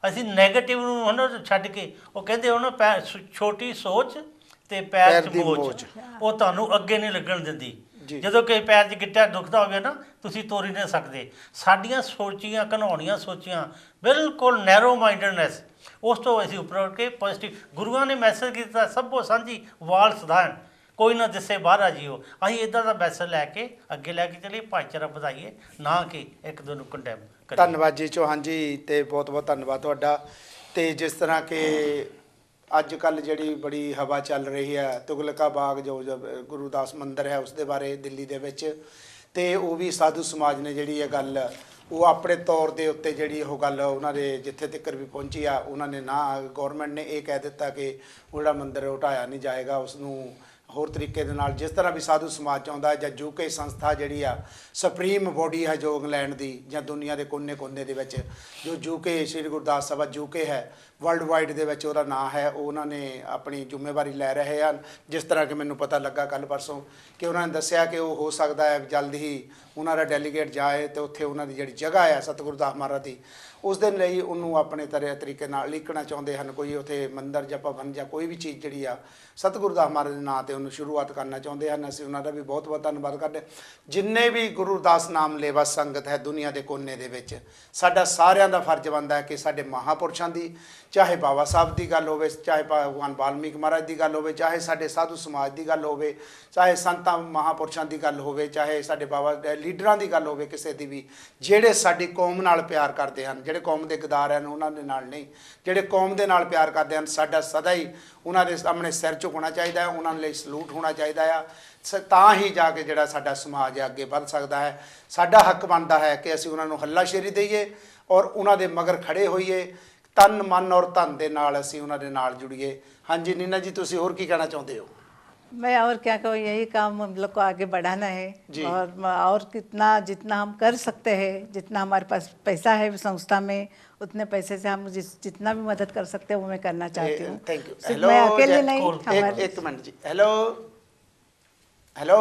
ਅਸੀਂ ਨੈਗੇਟਿਵ ਨੂੰ ਉਹਨਾਂ ਨੂੰ ਛੱਡ ਕੇ, ਉਹ ਕਹਿੰਦੇ ਉਹਨਾਂ ਛੋਟੀ ਸੋਚ ਅਤੇ ਪੈਰ 'ਚ ਮੋਚ, ਉਹ ਤੁਹਾਨੂੰ ਅੱਗੇ ਨਹੀਂ ਲੱਗਣ ਦਿੰਦੀ। ਜਦੋਂ ਕਿਸੇ ਪੈਰ 'ਚ ਗਿੱਟਾ ਦੁਖਦਾ ਹੋਵੇ ਨਾ, ਤੁਸੀਂ ਤੋਰੀ ਨਹੀਂ ਸਕਦੇ। ਸਾਡੀਆਂ ਸੋਚੀਆਂ ਘਿਨਾਉਣੀਆਂ ਸੋਚੀਆਂ, ਬਿਲਕੁਲ ਨੈਰੋ ਮਾਈਂਡਡਨੈਸ, ਉਸ ਤੋਂ ਅਸੀਂ ਉੱਪਰ ਉੱਠ ਕੇ ਪੋਜ਼ਿਟਿਵ। ਗੁਰੂਆਂ ਨੇ ਮੈਸੇਜ ਕੀਤਾ, ਸਭੋ ਸਾਂਝੀ ਵਾਲ ਸਧਾਰਨ, ਕੋਈ ਨਾ ਦਿਸੇ ਬਾਹਰ ਆ ਜੀਓ। ਅਸੀਂ ਇੱਦਾਂ ਦਾ ਮੈਸੇਜ ਲੈ ਕੇ ਅੱਗੇ ਲੈ ਕੇ ਚੱਲੀਏ, ਭਾਈਚਾਰਾ ਵਧਾਈਏ, ਨਾ ਕਿ ਇੱਕ ਦੂਜੇ ਨੂੰ ਕੰਡੈਮ ਕਰੀਏ। ਧੰਨਵਾਦ ਜੀ ਚੌਹਾਨ ਜੀ, ਤੇ ਬਹੁਤ ਬਹੁਤ ਧੰਨਵਾਦ ਤੁਹਾਡਾ। ਤੇ ਜਿਸ ਤਰ੍ਹਾਂ ਕਿ ਅੱਜ ਕੱਲ੍ਹ ਜਿਹੜੀ ਬੜੀ ਹਵਾ ਚੱਲ ਰਹੀ ਹੈ, ਤੁਗਲਕਾ ਬਾਗ ਜੋ ਗੁਰੂਦਾਸ ਮੰਦਿਰ ਹੈ ਉਸ ਦੇ ਬਾਰੇ ਦਿੱਲੀ ਦੇ ਵਿੱਚ, ਤੇ ਉਹ ਵੀ ਸਾਧੂ ਸਮਾਜ ਨੇ ਜਿਹੜੀ ਇਹ ਗੱਲ ਉਹ ਆਪਣੇ ਤੌਰ ਦੇ ਉੱਤੇ ਜਿਹੜੀ ਉਹ ਗੱਲ ਉਹਨਾਂ ਦੇ ਜਿੱਥੇ ਤੱਕ ਵੀ ਪਹੁੰਚੀ ਆ, ਉਹਨਾਂ ਨੇ ਨਾ ਗੌਰਮੈਂਟ ਨੇ ਇਹ ਕਹਿ ਦਿੱਤਾ ਕਿ ਉਹ ਜਿਹੜਾ ਮੰਦਿਰ ਉਠਾਇਆ ਨਹੀਂ ਜਾਏਗਾ, ਉਸ ਨੂੰ ਹੋਰ ਤਰੀਕੇ ਦੇ ਨਾਲ ਜਿਸ ਤਰ੍ਹਾਂ ਵੀ ਸਾਧੂ ਸਮਾਜ ਚਾਹੁੰਦਾ, ਜਾਂ ਯੂਕੇ ਸੰਸਥਾ ਜਿਹੜੀ ਆ ਸੁਪਰੀਮ ਬੋਡੀ ਹੈ ਜੋ ਇੰਗਲੈਂਡ ਦੀ ਜਾਂ ਦੁਨੀਆ ਦੇ ਕੋਨੇ-ਕੋਨੇ ਦੇ ਵਿੱਚ ਜੋ ਯੂਕੇ ਸ਼੍ਰੀ ਗੁਰਦਾਸ ਸਭਾ ਯੂਕੇ ਹੈ, ਵਰਲਡ ਵਾਈਡ ਦੇ ਵਿੱਚ ਉਹਦਾ ਨਾਂ ਹੈ, ਉਹ ਉਹਨਾਂ ਨੇ ਆਪਣੀ ਜ਼ਿੰਮੇਵਾਰੀ ਲੈ ਰਹੇ ਹਨ। ਜਿਸ ਤਰ੍ਹਾਂ ਕਿ ਮੈਨੂੰ ਪਤਾ ਲੱਗਾ ਕੱਲ੍ਹ ਪਰਸੋਂ ਕਿ ਉਹਨਾਂ ਨੇ ਦੱਸਿਆ ਕਿ ਉਹ ਹੋ ਸਕਦਾ ਹੈ ਜਲਦ ਹੀ ਉਹਨਾਂ ਦਾ ਡੈਲੀਗੇਟ ਜਾਏ ਅਤੇ ਉੱਥੇ ਉਹਨਾਂ ਦੀ ਜਿਹੜੀ ਜਗ੍ਹਾ ਹੈ ਸਤਿਗੁਰੂ ਦਾਸ ਮਹਾਰਾਜ ਦੀ, ਉਸ ਦਿਨ ਲਈ ਉਹਨੂੰ ਆਪਣੇ ਤਰੀਕੇ ਨਾਲ ਲਿਖਣਾ ਚਾਹੁੰਦੇ ਹਨ। ਕੋਈ ਉੱਥੇ ਮੰਦਿਰ ਜਾਂ ਭਵਨ ਜਾਂ ਕੋਈ ਵੀ ਚੀਜ਼ ਜਿਹੜੀ ਆ ਸਤਿਗੁਰੂ ਦਾਸ ਮਹਾਰਾਜ ਦੇ ਨਾਂ 'ਤੇ ਉਹਨੂੰ ਸ਼ੁਰੂਆਤ ਕਰਨਾ ਚਾਹੁੰਦੇ ਹਨ। ਅਸੀਂ ਉਹਨਾਂ ਦਾ ਵੀ ਬਹੁਤ ਬਹੁਤ ਧੰਨਵਾਦ ਕਰਦੇ। ਜਿੰਨੇ ਵੀ ਗੁਰੂਦਾਸ ਨਾਮ ਲੇਵਾ ਸੰਗਤ ਹੈ ਦੁਨੀਆ ਦੇ ਕੋਨੇ ਦੇ ਵਿੱਚ, ਸਾਡਾ ਸਾਰਿਆਂ ਦਾ ਫਰਜ਼ ਬਣਦਾ ਹੈ ਕਿ ਸਾਡੇ ਮਹਾਂਪੁਰਸ਼ਾਂ ਦੀ, ਚਾਹੇ ਬਾਬਾ ਸਾਹਿਬ ਦੀ ਗੱਲ ਹੋਵੇ, ਚਾਹੇ ਭਗਵਾਨ ਵਾਲਮੀਕ ਮਹਾਰਾਜ ਦੀ ਗੱਲ ਹੋਵੇ, ਚਾਹੇ ਸਾਡੇ ਸਾਧੂ ਸਮਾਜ ਦੀ ਗੱਲ ਹੋਵੇ, ਚਾਹੇ ਸੰਤਾਂ ਮਹਾਂਪੁਰਸ਼ਾਂ ਦੀ ਗੱਲ ਹੋਵੇ, ਚਾਹੇ ਸਾਡੇ ਬਾਬਾ ਲੀਡਰਾਂ ਦੀ ਗੱਲ ਹੋਵੇ, ਕਿਸੇ ਦੀ ਵੀ, ਜਿਹੜੇ ਸਾਡੀ ਕੌਮ ਨਾਲ ਪਿਆਰ ਕਰਦੇ ਹਨ, ਜਿਹੜੇ ਕੌਮ ਦੇ ਗਦਾਰ ਹਨ ਉਹਨਾਂ ਦੇ ਨਾਲ ਨਹੀਂ, ਜਿਹੜੇ ਕੌਮ ਦੇ ਨਾਲ ਪਿਆਰ ਕਰਦੇ ਹਨ, ਸਾਡਾ ਸਦਾ ਹੀ ਉਹਨਾਂ ਦੇ ਸਾਹਮਣੇ ਸਿਰ ਝੁਕਣਾ ਚਾਹੀਦਾ ਹੈ, ਉਹਨਾਂ ਲਈ ਸਲੂਟ ਹੋਣਾ ਚਾਹੀਦਾ ਆ। ਤਾਂ ਹੀ ਜਾ ਕੇ ਜਿਹੜਾ ਸਾਡਾ ਸਮਾਜ ਹੈ ਅੱਗੇ ਵੱਧ ਸਕਦਾ ਹੈ। ਸਾਡਾ ਹੱਕ ਬਣਦਾ ਹੈ ਕਿ ਅਸੀਂ ਉਹਨਾਂ ਨੂੰ ਹੱਲਾਸ਼ੇਰੀ ਦਈਏ ਔਰ ਉਹਨਾਂ ਦੇ ਮਗਰ ਖੜੇ ਹੋਈਏ, ਤਨ ਮਨ ਔਰ ਧਨ ਦੇ ਨਾਲ ਅਸੀਂ ਉਹਨਾਂ ਦੇ ਨਾਲ ਜੁੜੀਏ। ਹਾਂਜੀ नीना जी, ਤੁਸੀਂ ਹੋਰ ਕੀ ਕਹਿਣਾ ਚਾਹੁੰਦੇ ਹੋ? मैं और क्या कहूँ, यही काम हम लोग को आगे बढ़ाना है, और कितना जितना हम कर सकते हैं, जितना हमारे पास पैसा है संस्था में, उतने पैसे से हम जितना भी मदद कर सकते हैं वो मैं करना चाहती हूँ। Thank you. सिर्फ मैं अकेले नहीं, एक मिनट जी। हेलो हेलो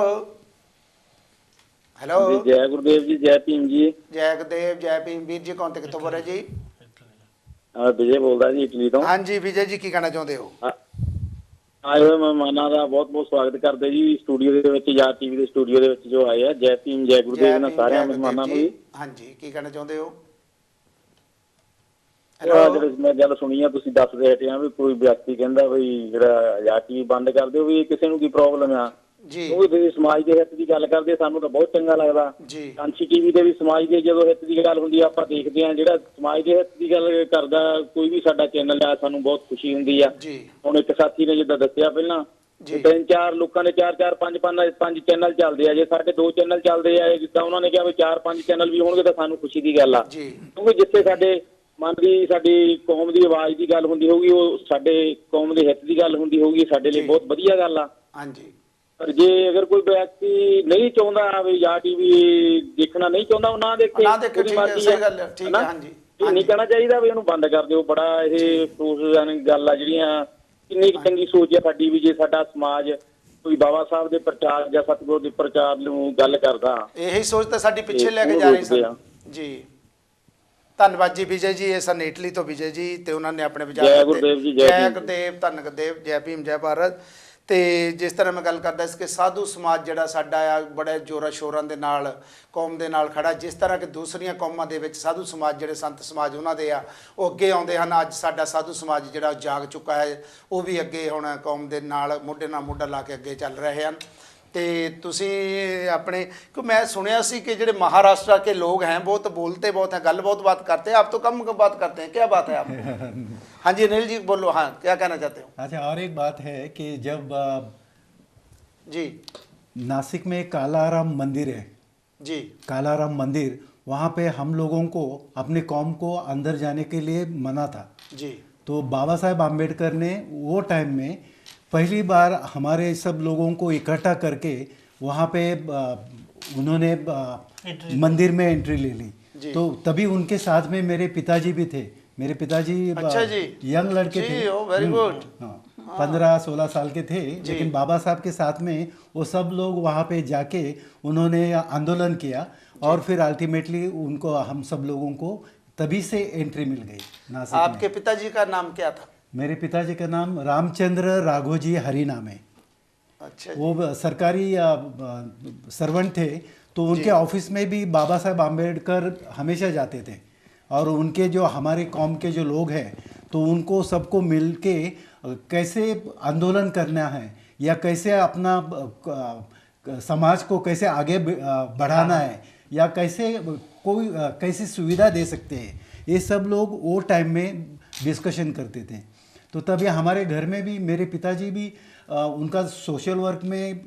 हेलो, जय गुरुदेव जी, जय भीम जी। जय गुरुदेव, जय भीम। वीर जी कौन ते कितों बोल रहे जी? विजय बोलदा जी, इटली तो। हाँ जी विजय जी, की कहना चाहते हो? ਆਏ ਹੋਏ ਮਹਿਮਾਨਾਂ ਦਾ ਬਹੁਤ ਬਹੁਤ ਸਵਾਗਤ ਕਰਦੇ ਜੀ ਸਟੂਡੀਓ ਦੇ ਵਿੱਚ, ਯਾਰ ਟੀਵੀ ਦੇ ਸਟੂਡੀਓ ਦੇ ਵਿੱਚ ਜੋ ਆਏ ਆ। ਜੈ ਭੀਮ, ਜੈ ਗੁਰਦੇਵ ਨਾਲ ਸਾਰਿਆਂ ਮਹਿਮਾਨਾਂ ਨੂੰ ਜੀ। ਹਾਂਜੀ, ਕੀ ਕਹਿਣਾ ਚਾਹੁੰਦੇ ਹੋ? ਜਿਹੜੇ ਮੈਂ ਗੱਲ ਸੁਣੀ ਆ, ਤੁਸੀਂ ਦੱਸਦੇ ਹਟੇ ਆ ਵੀ ਕੋਈ ਵਿਅਕਤੀ ਕਹਿੰਦਾ ਵੀ ਜਿਹੜਾ ਯਾਰ ਟੀਵੀ ਬੰਦ ਕਰ ਦਿਓ, ਵੀ ਕਿਸੇ ਨੂੰ ਕੀ ਪ੍ਰੋਬਲਮ ਆ ਜੀ। ਉਹ ਵੀ ਸਮਾਜ ਦੇ ਹਿੱਤ ਦੀ ਗੱਲ ਕਰਦੇ, ਸਾਨੂੰ ਤਾਂ ਬਹੁਤ ਚੰਗਾ ਲੱਗਦਾ ਜੀ। ਕਾਂਸੀ ਟੀਵੀ ਤੇ ਵੀ ਸਮਾਜ ਦੇ ਜਦੋਂ ਹਿੱਤ ਦੀ ਗੱਲ ਹੁੰਦੀ ਆ ਆਪਾਂ ਦੇਖਦੇ ਆ, ਜਿਹੜਾ ਸਮਾਜ ਦੇ ਹਿੱਤ ਦੀ ਗੱਲ ਕਰਦਾ ਕੋਈ ਵੀ ਸਾਡਾ ਚੈਨਲ ਆ, ਸਾਨੂੰ ਬਹੁਤ ਖੁਸ਼ੀ ਹੁੰਦੀ ਆ ਜੀ। ਹੁਣ ਇੱਕ ਸਾਥੀ ਨੇ ਜਿੱਦਾਂ ਦੱਸਿਆ ਪਹਿਲਾਂ, 3-4 ਲੋਕਾਂ ਦੇ 4-4 5 ਚੈਨਲ ਚੱਲਦੇ ਆ, ਜੇ ਸਾਡੇ 2 ਚੈਨਲ ਚੱਲਦੇ ਆ, ਜਿੱਦਾਂ ਉਹਨਾਂ ਨੇ ਕਿਹਾ ਵੀ 4-5 ਚੈਨਲ ਵੀ ਹੋਣਗੇ ਤਾਂ ਸਾਨੂੰ ਖੁਸ਼ੀ ਦੀ ਗੱਲ ਆ, ਕਿਉਂਕਿ ਜਿੱਥੇ ਸਾਡੇ ਮਨ ਦੀ, ਸਾਡੀ ਕੌਮ ਦੀ ਆਵਾਜ਼ ਦੀ ਗੱਲ ਹੁੰਦੀ ਹੋਊਗੀ, ਉਹ ਸਾਡੇ ਕੌਮ ਦੇ ਹਿੱਤ ਦੀ ਗੱਲ ਹੁੰਦੀ ਹੋਊਗੀ, ਸਾਡੇ ਲਈ ਬਹੁਤ ਵਧੀਆ ਗੱਲ ਆ। ਹਾਂਜੀ। ਪਰ ਜੇ ਅਗਰ ਕੋਈ ਵਿਅਕਤੀ ਨਹੀਂ ਚਾਹੁੰਦਾ ਵੀ ਯਾਰ ਟੀਵੀ ਦੇਖਣਾ ਨਹੀਂ ਚਾਹੁੰਦਾ, ਉਹ ਨਾ ਦੇਖੇ, ਉਹਦੀ ਮਰਜ਼ੀ ਹੈ। ਠੀਕ ਹੈ। ਹਾਂਜੀ, ਇਹ ਨਹੀਂ ਕਹਿਣਾ ਚਾਹੀਦਾ ਵੀ ਉਹਨੂੰ ਬੰਦ ਕਰ ਦਿਓ। ਬੜਾ ਇਹ ਅਫਸੋਸਜਨਕ ਗੱਲ ਆ ਜਿਹੜੀਆਂ, ਕਿੰਨੀ ਚੰਗੀ ਸੋਚ ਹੈ ਸਾਡੀ ਵੀ ਜੇ ਸਾਡਾ ਸਮਾਜ ਕੋਈ ਬਾਬਾ ਸਾਹਿਬ ਦੇ ਪ੍ਰਚਾਰ ਜਾਂ ਸਤਿਗੁਰੂ ਦੇ ਪ੍ਰਚਾਰ ਨੂੰ ਗੱਲ ਕਰਦਾ, ਇਹੀ ਸੋਚ ਤਾਂ ਸਾਡੀ ਪਿੱਛੇ ਲੈ ਕੇ ਜਾ ਰਹੀ ਸਨ ਜੀ। ਧੰਨਵਾਦ ਜੀ ਵਿਜੇ ਜੀ, ਇਹ ਸਨ ਇਟਲੀ ਤੋਂ ਵਿਜੇ ਜੀ, ਤੇ ਉਹਨਾਂ ਨੇ ਆਪਣੇ ਵਿਚਾਰ। ਜੈ ਗੁਰਦੇਵ ਜੀ, ਜੈ ਗੁਰਦੇਵ, ਧੰਨ ਗੁਰਦੇਵ, ਜੈ ਭੀਮ, ਜੈ ਭਾਰਤ। ਤੇ ਜਿਸ ਤਰ੍ਹਾਂ ਮੈਂ ਗੱਲ ਕਰਦਾ ਸੀ ਕਿ ਸਾਧੂ ਸਮਾਜ ਜਿਹੜਾ ਸਾਡਾ ਆ ਬੜੇ ਜ਼ੋਰਾਂ ਸ਼ੋਰਾਂ ਦੇ ਨਾਲ ਕੌਮ ਦੇ ਨਾਲ ਖੜਾ, ਜਿਸ ਤਰ੍ਹਾਂ ਕਿ ਦੂਸਰੀਆਂ ਕੌਮਾਂ ਦੇ ਵਿੱਚ ਸਾਧੂ ਸਮਾਜ ਜਿਹੜੇ ਸੰਤ ਸਮਾਜ ਉਹਨਾਂ ਦੇ ਆ ਉਹ ਅੱਗੇ ਆਉਂਦੇ ਹਨ। ਅੱਜ ਸਾਡਾ ਸਾਧੂ ਸਮਾਜ ਜਿਹੜਾ ਜਾਗ ਚੁੱਕਾ ਹੈ, ਉਹ ਵੀ ਅੱਗੇ ਹੁਣ ਕੌਮ ਦੇ ਨਾਲ ਮੋਢੇ ਨਾਲ ਮੋਢਾ ਲਾ ਕੇ ਅੱਗੇ ਚੱਲ ਰਹੇ ਹਨ। ਤੇ ਤੁਸੀਂ अपने को मैं सुनिया सी कि ਜਿਹੜੇ महाराष्ट्र के लोग हैं बहुत बोलते बहुत हैं, गल बहुत बात करते हैं, आप तो कम बात करते हैं, क्या बात है आप? हाँ जी अनिल जी बोलो, हाँ क्या कहना चाहते हो? अच्छा, और एक बात है कि जब जी नासिक में कालाराम मंदिर है जी, कालाराम मंदिर, वहाँ पे हम लोगों को अपनी कौम को अंदर जाने के लिए मना था जी। तो बाबा साहेब आम्बेडकर ने वो टाइम में पहली बार हमारे सब लोगों को इकट्ठा करके वहाँ पे उन्होंने मंदिर में एंट्री ले ली। तो तभी उनके साथ में मेरे पिताजी भी थे। मेरे पिताजी अच्छा जी, यंग लड़के थे, वेरी गुड, 15-16 साल के थे, लेकिन बाबा साहब के साथ में वो सब लोग वहाँ पे जाके उन्होंने आंदोलन किया और फिर अल्टीमेटली उनको, हम सब लोगों को तभी से एंट्री मिल गई नासिक में। आपके पिताजी का नाम क्या था? मेरे पिताजी का नाम रामचंद्र राघोजी हरि नाम है। अच्छा वो सरकारी सर्वेंट थे, तो उनके ऑफिस में भी बाबा साहेब आम्बेडकर हमेशा जाते थे। और उनके जो हमारे कौम के जो लोग हैं, तो उनको सबको मिल के कैसे आंदोलन करना है या कैसे अपना समाज को कैसे आगे बढ़ाना है या कैसे कोई कैसी सुविधा दे सकते हैं, ये सब लोग वो टाइम में डिस्कशन करते थे। तो तभी हमारे घर में भी मेरे पिताजी भी उनका सोशल वर्क में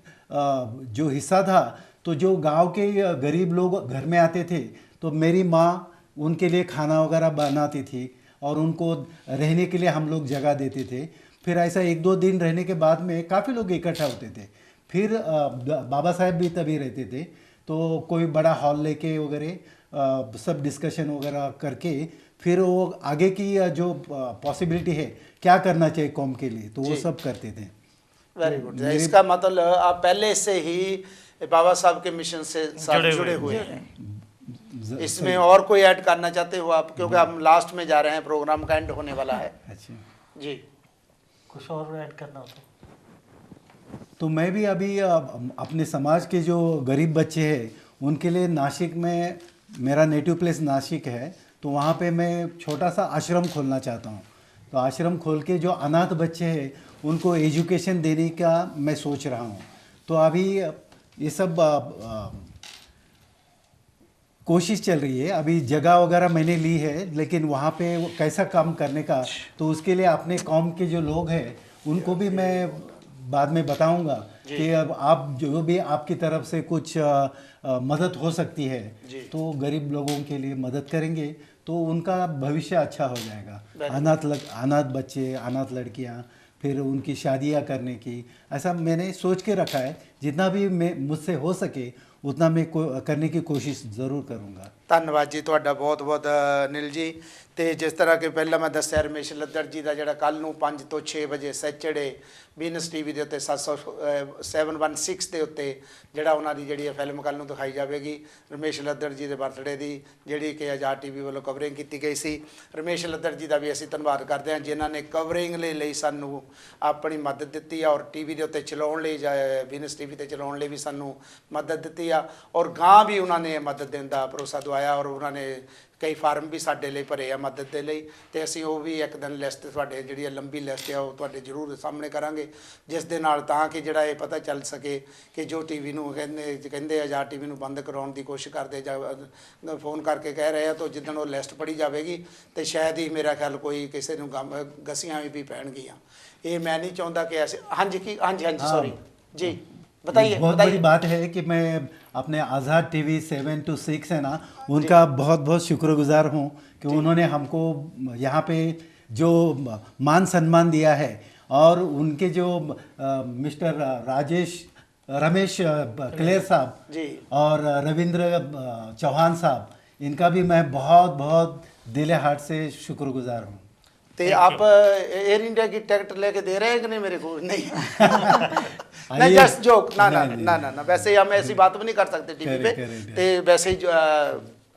जो हिस्सा था, तो जो गांव के गरीब लोग घर में आते थे, तो मेरी माँ उनके लिए खाना वगैरह बनाती थी और उनको रहने के लिए हम लोग जगह देते थे। फिर ऐसा 1-2 दिन रहने के बाद में काफ़ी लोग इकट्ठा होते थे। फिर बाबा साहेब भी तभी रहते थे, तो कोई बड़ा हॉल लेके वगैरह सब डिस्कशन वगैरह करके फिर वो आगे की जो पॉसिबिलिटी है क्या करना चाहिए कौम के लिए, तो वो सब करते थे। Very good. इसका मतलब आप पहले से ही बाबा साहब के मिशन से साथ जुड़े हुए हैं। इसमें और कोई ऐड करना चाहते हो आप, क्योंकि हम लास्ट में जा रहे हैं, प्रोग्राम का एंड होने वाला है। अच्छा जी, कुछ और ऐड करना हो तो मैं भी अभी अपने समाज के जो गरीब बच्चे हैं उनके लिए नासिक में, मेरा नेटिव प्लेस नासिक है, तो वहाँ पे मैं छोटा सा आश्रम खोलना चाहता हूँ। तो आश्रम खोल के जो अनाथ बच्चे हैं उनको एजुकेशन देने का मैं सोच रहा हूँ। तो अभी ये सब कोशिश चल रही है। अभी जगह वगैरह मैंने ली है, लेकिन वहाँ पे कैसा काम करने का, तो उसके लिए अपने कौम के जो लोग हैं उनको भी मैं बाद में बताऊंगा कि अब आप जो भी आपकी तरफ से कुछ मदद हो सकती है तो गरीब लोगों के लिए मदद करेंगे, तो उनका भविष्य अच्छा हो जाएगा। अनाथ बच्चे, अनाथ लड़कियाँ, फिर उनकी शादियाँ करने की, ऐसा मैंने सोच के रखा है। जितना भी मैं मुझसे हो सके उतना मैं करने की कोशिश ज़रूर करूँगा। ਧੰਨਵਾਦ ਜੀ ਤੁਹਾਡਾ ਬਹੁਤ ਬਹੁਤ ਅਨਿਲ ਜੀ। ਤੇ ਜਿਸ ਤਰ੍ਹਾਂ ਕਿ ਪਹਿਲਾਂ ਮੈਂ ਦੱਸਿਆ, ਰਮੇਸ਼ ਲੱਦੜ ਜੀ ਦਾ ਜਿਹੜਾ ਕੱਲ ਨੂੰ 5 ਤੋਂ 6 ਵਜੇ ਸੈਚਰਡੇ ਵੀਨਸ ਟੀਵੀ ਦੇ ਉੱਤੇ 716 ਦੇ ਉੱਤੇ ਜਿਹੜਾ ਉਹਨਾਂ ਦੀ ਜਿਹੜੀ ਫਿਲਮ ਕੱਲ ਨੂੰ ਦਿਖਾਈ ਜਾਵੇਗੀ, ਰਮੇਸ਼ ਲੱਦੜ ਜੀ ਦੇ ਬਰਥਡੇ ਦੀ, ਜਿਹੜੀ ਕਿ ਆਜ਼ਾਦ ਟੀਵੀ ਵੱਲੋਂ ਕਵਰਿੰਗ ਕੀਤੀ ਗਈ ਸੀ। ਰਮੇਸ਼ ਲੱਦੜ ਜੀ ਦਾ ਵੀ ਅਸੀਂ ਧੰਨਵਾਦ ਕਰਦੇ ਹਾਂ, ਜਿਨ੍ਹਾਂ ਨੇ ਕਵਰਿੰਗ ਲਈ ਸਾਨੂੰ ਆਪਣੀ ਮਦਦ ਦਿੱਤੀ ਆ ਔਰ ਟੀਵੀ ਦੇ ਉੱਤੇ ਚਲਾਉਣ ਲਈ, ਵੀਨਸ ਟੀਵੀ ਤੇ ਚਲਾਉਣ ਲਈ ਵੀ ਸਾਨੂੰ ਮਦਦ ਦਿੱਤੀ ਆ ਔਰ ਗਾਂ ਵੀ ਉਹਨਾਂ ਨੇ ਮਦਦ ਦੇਣ ਦਾ ਭਰੋਸਾ ਦਵਾਇਆ ਔਰ ਉਹਨਾਂ ਨੇ ਕਈ ਫਾਰਮ ਵੀ ਸਾਡੇ ਲਈ ਭਰੇ ਆ ਮਦਦ ਦੇ ਲਈ। ਤੇ ਅਸੀਂ ਉਹ ਵੀ ਇੱਕ ਦਿਨ ਲਿਸਟ, ਤੁਹਾਡੇ ਜਿਹੜੀ ਲੰਬੀ ਲਿਸਟ ਆ ਉਹ ਤੁਹਾਡੇ ਜ਼ਰੂਰ ਸਾਹਮਣੇ ਕਰਾਂਗੇ, ਜਿਸ ਦੇ ਨਾਲ ਤਾਂ ਕਿ ਜਿਹੜਾ ਇਹ ਪਤਾ ਚੱਲ ਸਕੇ ਕਿ ਜੋ ਟੀਵੀ ਨੂੰ ਕਹਿੰਦੇ ਆਜ਼ਾਦ ਟੀਵੀ ਨੂੰ ਬੰਦ ਕਰਾਉਣ ਦੀ ਕੋਸ਼ਿਸ਼ ਕਰਦੇ ਜਾਂ ਫੋਨ ਕਰਕੇ ਕਹਿ ਰਹੇ ਆ, ਤਾਂ ਜਿੱਦਣ ਉਹ ਲਿਸਟ ਪੜ੍ਹੀ ਜਾਵੇਗੀ ਤੇ ਸ਼ਾਇਦ ਹੀ ਮੇਰਾ ਖਿਆਲ ਕੋਈ ਕਿਸੇ ਨੂੰ ਗਸੀਆਂ ਵੀ ਪੈਣਗੀਆਂ। ਇਹ ਮੈਂ नहीं चाहता कि ऐसे। हाँ जी, हाँ जी सॉरी जी, बताइए। बहुत बड़ी बात है कि मैं अपने आज़ाद टीवी 7 to 6 है ना, उनका बहुत बहुत शुक्रगुजार हूँ कि उन्होंने हमको यहाँ पे जो मान सम्मान दिया है। और उनके जो मिस्टर रमेश क्लेर साहब जी और रविंद्र चौहान साहब, इनका भी मैं बहुत बहुत दिले हार्ट से शुक्रगुजार हूँ। तो आप एयर इंडिया की टिकट लेके दे रहे हैं कि नहीं मेरे को? नहीं नहीं, जस्ट जोक। ना ना ना ना ना, वैसे ही हम ऐसी बात भी नहीं कर सकते टीवी पे। तो वैसे ही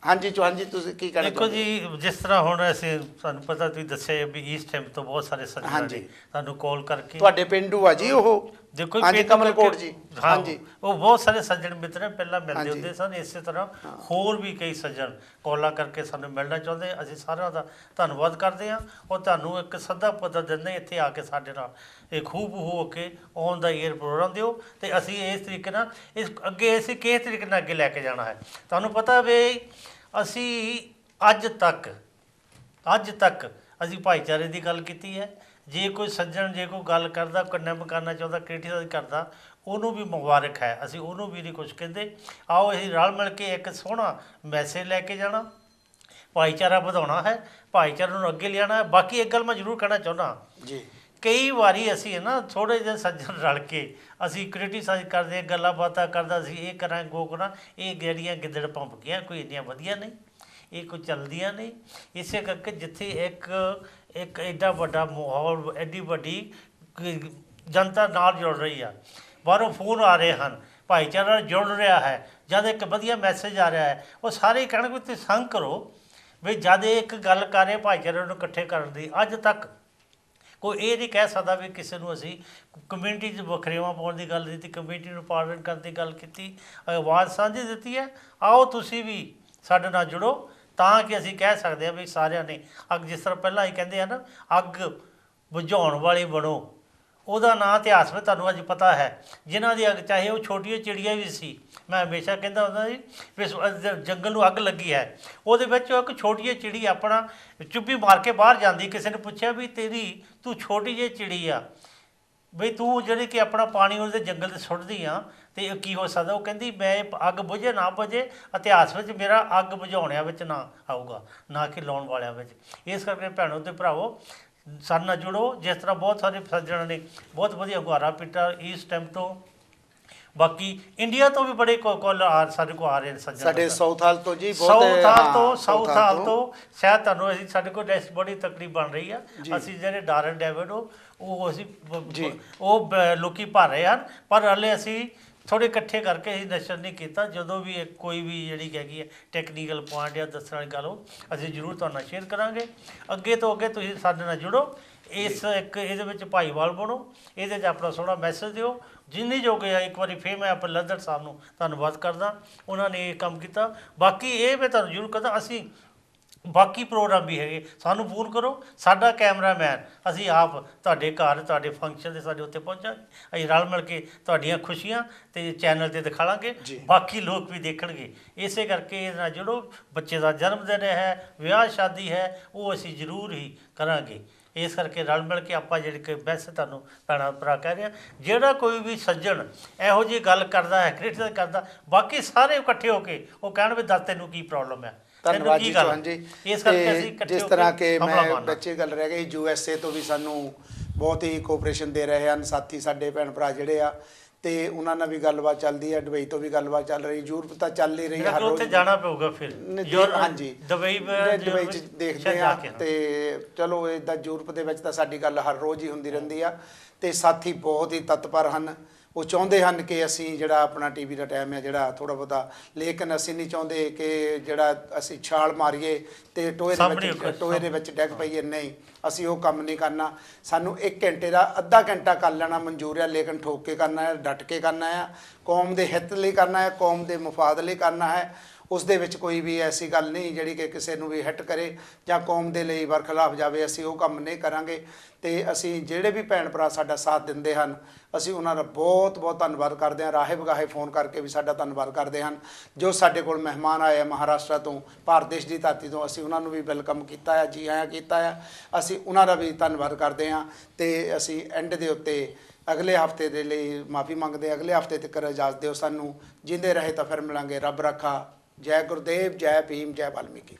हाँ जी चौहान जी, ਤੁਸੀਂ ਕੀ ਕਹਿਣਾ? ਦੇਖੋ ਜੀ, ਜਿਸ ਤਰ੍ਹਾਂ ਹੁਣ ਅਸੀਂ ਸਾਨੂੰ ਪਤਾ, ਤੁਸੀਂ ਦੱਸਿਆ ਵੀ ਈਸਟ ਟਾਈਮ ਤੋਂ ਬਹੁਤ ਸਾਰੇ ਸੱਜਣ ਨੇ ਸਾਨੂੰ ਕਾਲ ਕਰਕੇ, ਤੁਹਾਡੇ ਪਿੰਡੂ ਆ ਜੀ ਉਹ, ਦੇਖੋ ਹਾਂਜੀ ਕਮਲਕੋਟ ਜੀ, ਹਾਂਜੀ, ਉਹ ਬਹੁਤ ਸਾਰੇ ਸੱਜਣ ਮਿੱਤਰ ਪਹਿਲਾਂ ਮਿਲਦੇ ਹੁੰਦੇ ਸਨ। ਇਸੇ ਤਰ੍ਹਾਂ ਹੋਰ ਵੀ ਕਈ ਸੱਜਣ ਕਾਲਾਂ ਕਰਕੇ ਸਾਨੂੰ ਮਿਲਣਾ ਚਾਹੁੰਦੇ। ਅਸੀਂ ਸਾਰਿਆਂ ਦਾ ਧੰਨਵਾਦ ਕਰਦੇ ਹਾਂ ਔਰ ਤੁਹਾਨੂੰ ਇੱਕ ਸੱਦਾ ਪੱਤਰ ਦਿੰਦੇ, ਇੱਥੇ ਆ ਕੇ ਸਾਡੇ ਨਾਲ ਇਹ ਖੂਬ ਹੋ ਕੇ ਔਨ ਦਾ ਏਅਰ ਪ੍ਰੋਗਰਾਮ ਦਿਓ। ਤੇ ਅਸੀਂ ਇਸ ਤਰੀਕੇ ਨਾਲ ਇਸ ਅੱਗੇ ਅਸੀਂ ਕਿਸ ਤਰੀਕੇ ਨਾਲ ਅੱਗੇ ਲੈ ਕੇ ਜਾਣਾ ਹੈ। ਤੁਹਾਨੂੰ ਪਤਾ ਵੀ ਅਸੀਂ ਅੱਜ ਤੱਕ ਅਸੀਂ ਭਾਈਚਾਰੇ ਦੀ ਗੱਲ ਕੀਤੀ ਹੈ। ਜੇ ਕੋਈ ਸੱਜਣ ਜੇ ਕੋਈ ਗੱਲ ਕਰਦਾ, ਕੰਡੈਮ ਕਰਨਾ ਚਾਹੁੰਦਾ, ਕ੍ਰਿਟਿਸਾਈਜ਼ ਕਰਦਾ, ਉਹਨੂੰ ਵੀ ਮੁਬਾਰਕ ਹੈ। ਅਸੀਂ ਉਹਨੂੰ ਵੀ ਨਹੀਂ ਕੁਛ ਕਹਿੰਦੇ। ਆਓ ਅਸੀਂ ਰਲ ਮਿਲ ਕੇ ਇੱਕ ਸੋਹਣਾ ਮੈਸੇਜ ਲੈ ਕੇ ਜਾਣਾ, ਭਾਈਚਾਰਾ ਵਧਾਉਣਾ ਹੈ, ਭਾਈਚਾਰੇ ਨੂੰ ਅੱਗੇ ਲਿਆਉਣਾ ਹੈ। ਬਾਕੀ ਇੱਕ ਗੱਲ ਮੈਂ ਜ਼ਰੂਰ ਕਹਿਣਾ ਚਾਹੁੰਦਾ ਜੀ, ਕਈ ਵਾਰੀ ਅਸੀਂ ਨਾ ਥੋੜ੍ਹੇ ਜਿਹੇ ਸੱਜਣ ਰਲ ਕੇ ਅਸੀਂ ਕ੍ਰਿਟਿਸਾਈਜ਼ ਕਰਦੇ, ਗੱਲਾਂ ਬਾਤਾਂ ਕਰਦਾ, ਅਸੀਂ ਇਹ ਕਰਾਂਗੇ ਉਹ ਕਰਾਂ, ਇਹ ਜਿਹੜੀਆਂ ਗਿੱਦੜ ਭੰਬ ਗਈਆਂ ਕੋਈ ਇੰਨੀਆਂ ਵਧੀਆ ਨਹੀਂ, ਇਹ ਕੋਈ ਚੱਲਦੀਆਂ ਨਹੀਂ। ਇਸੇ ਕਰਕੇ ਜਿੱਥੇ ਇੱਕ ਐਡਾ ਵੱਡਾ ਮਾਹੌਲ, ਐਡੀ ਵੱਡੀ ਜਨਤਾ ਨਾਲ ਜੁੜ ਰਹੀ ਆ, ਬਾਹਰੋਂ ਫੋਨ ਆ ਰਹੇ ਹਨ, ਭਾਈਚਾਰਾ ਜੁੜ ਰਿਹਾ ਹੈ, ਜਦ ਇੱਕ ਵਧੀਆ ਮੈਸੇਜ ਆ ਰਿਹਾ ਹੈ, ਉਹ ਸਾਰੇ ਕਹਿਣਗੇ ਵੀ ਤੁਸੀਂ ਸੰਗ ਕਰੋ ਵੀ ਜਦ ਇੱਕ ਗੱਲ ਕਰ ਰਹੇ ਭਾਈਚਾਰੇ ਨੂੰ ਇਕੱਠੇ ਕਰਨ ਦੀ। ਅੱਜ ਤੱਕ ਕੋਈ ਇਹ ਨਹੀਂ ਕਹਿ ਸਕਦਾ ਵੀ ਕਿਸੇ ਨੂੰ ਅਸੀਂ ਕਮਿਊਨਿਟੀ 'ਚ ਵਖਰੇਵਾਂ ਪਾਉਣ ਦੀ ਗੱਲ ਕੀਤੀ, ਕਮਿਊਨਿਟੀ ਨੂੰ ਪਾਲਣ ਕਰਨ ਦੀ ਗੱਲ ਕੀਤੀ, ਆਵਾਜ਼ ਸਾਂਝੀ ਦਿੱਤੀ ਹੈ। ਆਓ ਤੁਸੀਂ ਵੀ ਸਾਡੇ ਨਾਲ ਜੁੜੋ ਤਾਂ ਕਿ ਅਸੀਂ ਕਹਿ ਸਕਦੇ ਹਾਂ ਵੀ ਸਾਰਿਆਂ ਨੇ ਅੱਗ, ਜਿਸ ਤਰ੍ਹਾਂ ਪਹਿਲਾਂ ਹੀ ਕਹਿੰਦੇ ਆ ਨਾ, ਅੱਗ ਬੁਝਾਉਣ ਵਾਲੇ ਬਣੋ। ਉਹਦਾ ਨਾਂ ਇਤਿਹਾਸ ਵਿੱਚ ਤੁਹਾਨੂੰ ਅੱਜ ਪਤਾ ਹੈ, ਜਿਨ੍ਹਾਂ ਦੀ ਅੱਗ, ਚਾਹੇ ਉਹ ਛੋਟੀਆਂ ਚਿੜੀਆਂ ਵੀ ਸੀ। ਮੈਂ ਹਮੇਸ਼ਾ ਕਹਿੰਦਾ ਹੁੰਦਾ ਜੀ ਵੀ ਜੰਗਲ ਨੂੰ ਅੱਗ ਲੱਗੀ ਹੈ, ਉਹਦੇ ਵਿੱਚ ਇੱਕ ਛੋਟੀ ਜਿਹੀ ਚਿੜੀ ਆਪਣਾ ਚੁੱਭੀ ਮਾਰ ਕੇ ਬਾਹਰ ਜਾਂਦੀ। ਕਿਸੇ ਨੇ ਪੁੱਛਿਆ ਵੀ ਤੂੰ ਛੋਟੀ ਜਿਹੀ ਚਿੜੀ ਆ, ਬਈ ਤੂੰ ਜਿਹੜੀ ਕਿ ਆਪਣਾ ਪਾਣੀ ਉਹਦੇ ਜੰਗਲ 'ਤੇ ਸੁੱਟਦੀ ਆ, ਅਤੇ ਕੀ ਹੋ ਸਕਦਾ? ਉਹ ਕਹਿੰਦੀ ਮੈਂ ਅੱਗ ਬੁਝੇ ਨਾ ਬੁਝੇ, ਇਤਿਹਾਸ ਵਿੱਚ ਮੇਰਾ ਅੱਗ ਬੁਝਾਉਣਿਆਂ ਵਿੱਚ ਨਾ ਆਊਗਾ, ਨਾ ਕਿ ਲਾਉਣ ਵਾਲਿਆਂ ਵਿੱਚ। ਇਸ ਕਰਕੇ ਭੈਣੋ ਅਤੇ ਭਰਾਵੋ, ਸਾਡੇ ਨਾਲ ਜੁੜੋ। ਜਿਸ ਤਰ੍ਹਾਂ ਬਹੁਤ ਸਾਰੇ ਸੱਜਣਾਂ ਨੇ ਬਹੁਤ ਵਧੀਆ ਹੁੰਗਾਰਾ ਪੀਟਾ ਈਸਟ ਟਾਈਮ ਤੋਂ, ਬਾਕੀ ਇੰਡੀਆ ਤੋਂ ਵੀ ਬੜੇ ਕੋਲ ਸਾਡੇ ਕੋਲ ਆ ਰਹੇ ਨੇ ਸੱਜਣ। ਸਾਡੇ ਸਾਊਥ ਹਾਲ ਤੋਂ ਜੀ, ਸਾਊਥ ਹਾਲ ਤੋਂ ਸ਼ਾਇਦ ਤੁਹਾਨੂੰ ਅਸੀਂ, ਸਾਡੇ ਕੋਲ ਡੈਸਕ ਬੜੀ ਤਕਲੀਫ ਬਣ ਰਹੀ ਆ। ਅਸੀਂ ਜਿਹੜੇ ਡਾਰਨ ਡੇਵਿਡ ਉਹ ਅਸੀਂ ਉਹ ਲੋਕੀ ਭਰ ਰਹੇ ਹਨ, ਪਰ ਹਾਲੇ ਅਸੀਂ ਥੋੜ੍ਹੇ ਇਕੱਠੇ ਕਰਕੇ ਅਸੀਂ ਨਸ਼ਰ ਨਹੀਂ ਕੀਤਾ। ਜਦੋਂ ਵੀ ਕੋਈ ਵੀ ਜਿਹੜੀ ਹੈਗੀ ਹੈ ਟੈਕਨੀਕਲ ਪੁਆਇੰਟ ਜਾਂ ਦੱਸਣ ਵਾਲੀ ਗੱਲ, ਉਹ ਅਸੀਂ ਜ਼ਰੂਰ ਤੁਹਾਨੂੰ ਨਾਲ ਸ਼ੇਅਰ ਕਰਾਂਗੇ। ਅੱਗੇ ਤੋਂ ਅੱਗੇ ਤੁਸੀਂ ਸਾਡੇ ਨਾਲ ਜੁੜੋ, ਇਹਦੇ ਵਿੱਚ ਭਾਈਵਾਲ ਬਣੋ, ਇਹਦੇ 'ਚ ਆਪਣਾ ਸੋਹਣਾ ਮੈਸੇਜ ਦਿਓ। ਜਿੰਨੀ ਜੋਗੇ ਆ, ਇੱਕ ਵਾਰੀ ਫਿਰ ਮੈਂ ਆਪਣੇ ਲੱਦੜ ਸਾਹਿਬ ਨੂੰ ਧੰਨਵਾਦ ਕਰਦਾ, ਉਹਨਾਂ ਨੇ ਇਹ ਕੰਮ ਕੀਤਾ। ਬਾਕੀ ਇਹ ਮੈਂ ਤੁਹਾਨੂੰ ਜ਼ਰੂਰ ਕਹਿੰਦਾ, ਅਸੀਂ ਬਾਕੀ ਪ੍ਰੋਗਰਾਮ ਵੀ ਹੈਗੇ, ਸਾਨੂੰ ਫੋਨ ਕਰੋ। ਸਾਡਾ ਕੈਮਰਾਮੈਨ, ਅਸੀਂ ਆਪ ਤੁਹਾਡੇ ਘਰ, ਤੁਹਾਡੇ ਫੰਕਸ਼ਨ ਦੇ ਸਾਡੇ ਉੱਤੇ ਪਹੁੰਚਾਂਗੇ। ਅਸੀਂ ਰਲ ਮਿਲ ਕੇ ਤੁਹਾਡੀਆਂ ਖੁਸ਼ੀਆਂ ਤੇ ਚੈਨਲ 'ਤੇ ਦਿਖਾਵਾਂਗੇ, ਬਾਕੀ ਲੋਕ ਵੀ ਦੇਖਣਗੇ। ਇਸੇ ਕਰਕੇ ਇਹਦੇ ਨਾਲ ਜੁੜੋ। ਬੱਚੇ ਦਾ ਜਨਮ ਦਿਨ ਹੈ, ਵਿਆਹ ਸ਼ਾਦੀ ਹੈ, ਉਹ ਅਸੀਂ ਜ਼ਰੂਰ ਹੀ ਕਰਾਂਗੇ। ਇਸ ਕਰਕੇ ਰਲ ਮਿਲ ਕੇ ਆਪਾਂ ਜਿਹੜੀ ਕਿ ਵੈਸੇ ਤੁਹਾਨੂੰ ਭੈਣਾਂ ਭਰਾ ਕਹਿ ਰਹੇ ਹਾਂ, ਜਿਹੜਾ ਕੋਈ ਵੀ ਸੱਜਣ ਇਹੋ ਜਿਹੀ ਗੱਲ ਕਰਦਾ ਹੈ, ਕ੍ਰਿਟਿਸਾਈਜ਼ ਕਰਦਾ, ਬਾਕੀ ਸਾਰੇ ਇਕੱਠੇ ਹੋ ਕੇ ਉਹ ਕਹਿਣ ਵੀ ਦੱਸ ਤੈਨੂੰ ਕੀ ਪ੍ਰੋਬਲਮ ਹੈ। ਧੰਨਵਾਦ ਜੀ ਚੌਹਾਨ ਜੀ। ਇਸ ਕਰਕੇ ਅਸੀਂ ਜਿਸ ਤਰ੍ਹਾਂ ਕਿ ਮੈਂ ਬੱਚੇ ਗੱਲ ਰਹਿ ਗਈ, USA ਤੋਂ ਵੀ ਸਾਨੂੰ ਬਹੁਤ ਹੀ ਕੋਆਪਰੇਸ਼ਨ ਦੇ ਰਹੇ ਹਨ ਸਾਥੀ, ਸਾਡੇ ਭੈਣ ਭਰਾ ਜਿਹੜੇ ਆ, ਤੇ ਉਹਨਾਂ ਨਾਲ ਵੀ ਗੱਲਬਾਤ ਚੱਲਦੀ ਹੈ। ਦੁਬਈ ਤੋਂ ਵੀ ਗੱਲਬਾਤ ਚੱਲ ਰਹੀ, ਯੂਰਪ ਤਾਂ ਚੱਲ ਹੀ ਰਹੀ ਹਰ ਰੋਜ਼। ਉੱਥੇ ਜਾਣਾ ਪਊਗਾ ਫਿਰ, ਹਾਂਜੀ ਦੁਬਈ 'ਚ ਦੇਖਦੇ ਆ। ਤੇ ਚਲੋ ਇੱਦਾਂ ਯੂਰਪ ਦੇ ਵਿੱਚ ਤਾਂ ਸਾਡੀ ਗੱਲ ਹਰ ਰੋਜ਼ ਹੀ ਹੁੰਦੀ ਰਹਿੰਦੀ ਆ, ਤੇ ਸਾਥੀ ਬਹੁਤ ਹੀ ਤਤਪਰ ਹਨ। ਉਹ ਚਾਹੁੰਦੇ ਹਨ ਕਿ ਅਸੀਂ ਜਿਹੜਾ ਆਪਣਾ TV ਦਾ ਟਾਈਮ ਹੈ ਜਿਹੜਾ ਥੋੜ੍ਹਾ ਬਹੁਤਾ, ਲੇਕਿਨ ਅਸੀਂ ਨਹੀਂ ਚਾਹੁੰਦੇ ਕਿ ਜਿਹੜਾ ਅਸੀਂ ਛਾਲ ਮਾਰੀਏ ਅਤੇ ਟੋਏ ਦੇ ਵਿੱਚ ਡਿੱਗ ਪਈਏ। ਨਹੀਂ, ਅਸੀਂ ਉਹ ਕੰਮ ਨਹੀਂ ਕਰਨਾ। ਸਾਨੂੰ 1 ਘੰਟੇ ਦਾ ਅੱਧਾ ਘੰਟਾ ਕਰ ਲੈਣਾ ਮਨਜ਼ੂਰ ਹੈ, ਲੇਕਿਨ ਠੋਕ ਕੇ ਕਰਨਾ ਹੈ, ਡਟ ਕੇ ਕਰਨਾ ਹੈ, ਕੌਮ ਦੇ ਹਿੱਤ ਲਈ ਕਰਨਾ ਹੈ, ਕੌਮ ਦੇ ਮਫਾਦ ਲਈ ਕਰਨਾ ਹੈ। ਉਸ ਦੇ ਵਿੱਚ ਕੋਈ ਵੀ ਐਸੀ ਗੱਲ ਨਹੀਂ ਜਿਹੜੀ ਕਿ ਕਿਸੇ ਨੂੰ ਵੀ ਹਿੱਟ ਕਰੇ ਜਾਂ ਕੌਮ ਦੇ ਲਈ ਵਰਖਲਾਫ ਜਾਵੇ। ਅਸੀਂ ਉਹ ਕੰਮ ਨਹੀਂ ਕਰਾਂਗੇ। ਅਤੇ ਅਸੀਂ ਜਿਹੜੇ ਵੀ ਭੈਣ ਭਰਾ ਸਾਡਾ ਸਾਥ ਦਿੰਦੇ ਹਨ, ਅਸੀਂ ਉਹਨਾਂ ਦਾ ਬਹੁਤ ਬਹੁਤ ਧੰਨਵਾਦ ਕਰਦੇ ਹਾਂ। ਰਾਹੇ ਬਗਾਹੇ ਫੋਨ ਕਰਕੇ ਵੀ ਸਾਡਾ ਧੰਨਵਾਦ ਕਰਦੇ ਹਨ। ਜੋ ਸਾਡੇ ਕੋਲ ਮਹਿਮਾਨ ਆਏ ਆ ਮਹਾਰਾਸ਼ਟਰ ਤੋਂ, ਭਾਰਤ ਦੇਸ਼ ਦੀ ਧਰਤੀ ਤੋਂ, ਅਸੀਂ ਉਹਨਾਂ ਨੂੰ ਵੀ ਵੈਲਕਮ ਕੀਤਾ ਹੈ, ਜੀ ਆਇਆਂ ਕੀਤਾ ਹੈ। ਅਸੀਂ ਉਹਨਾਂ ਦਾ ਵੀ ਧੰਨਵਾਦ ਕਰਦੇ ਹਾਂ। ਅਤੇ ਅਸੀਂ ਐਂਡ ਦੇ ਉੱਤੇ ਅਗਲੇ ਹਫ਼ਤੇ ਦੇ ਲਈ ਮਾफ़ੀ ਮੰਗਦੇ। ਅਗਲੇ ਹਫ਼ਤੇ ਤੱਕ ਇਜਾਜ਼ਤ ਦਿਓ ਸਾਨੂੰ। ਜਿੰਦੇ ਰਹੇ ਤਾਂ ਫਿਰ ਮਿਲਾਂਗੇ। ਰੱਬ ਰੱਖਾ। ਜੈ ਗੁਰਦੇਵ, ਜੈ ਭੀਮ, ਜੈ ਵਾਲਮੀਕੀ।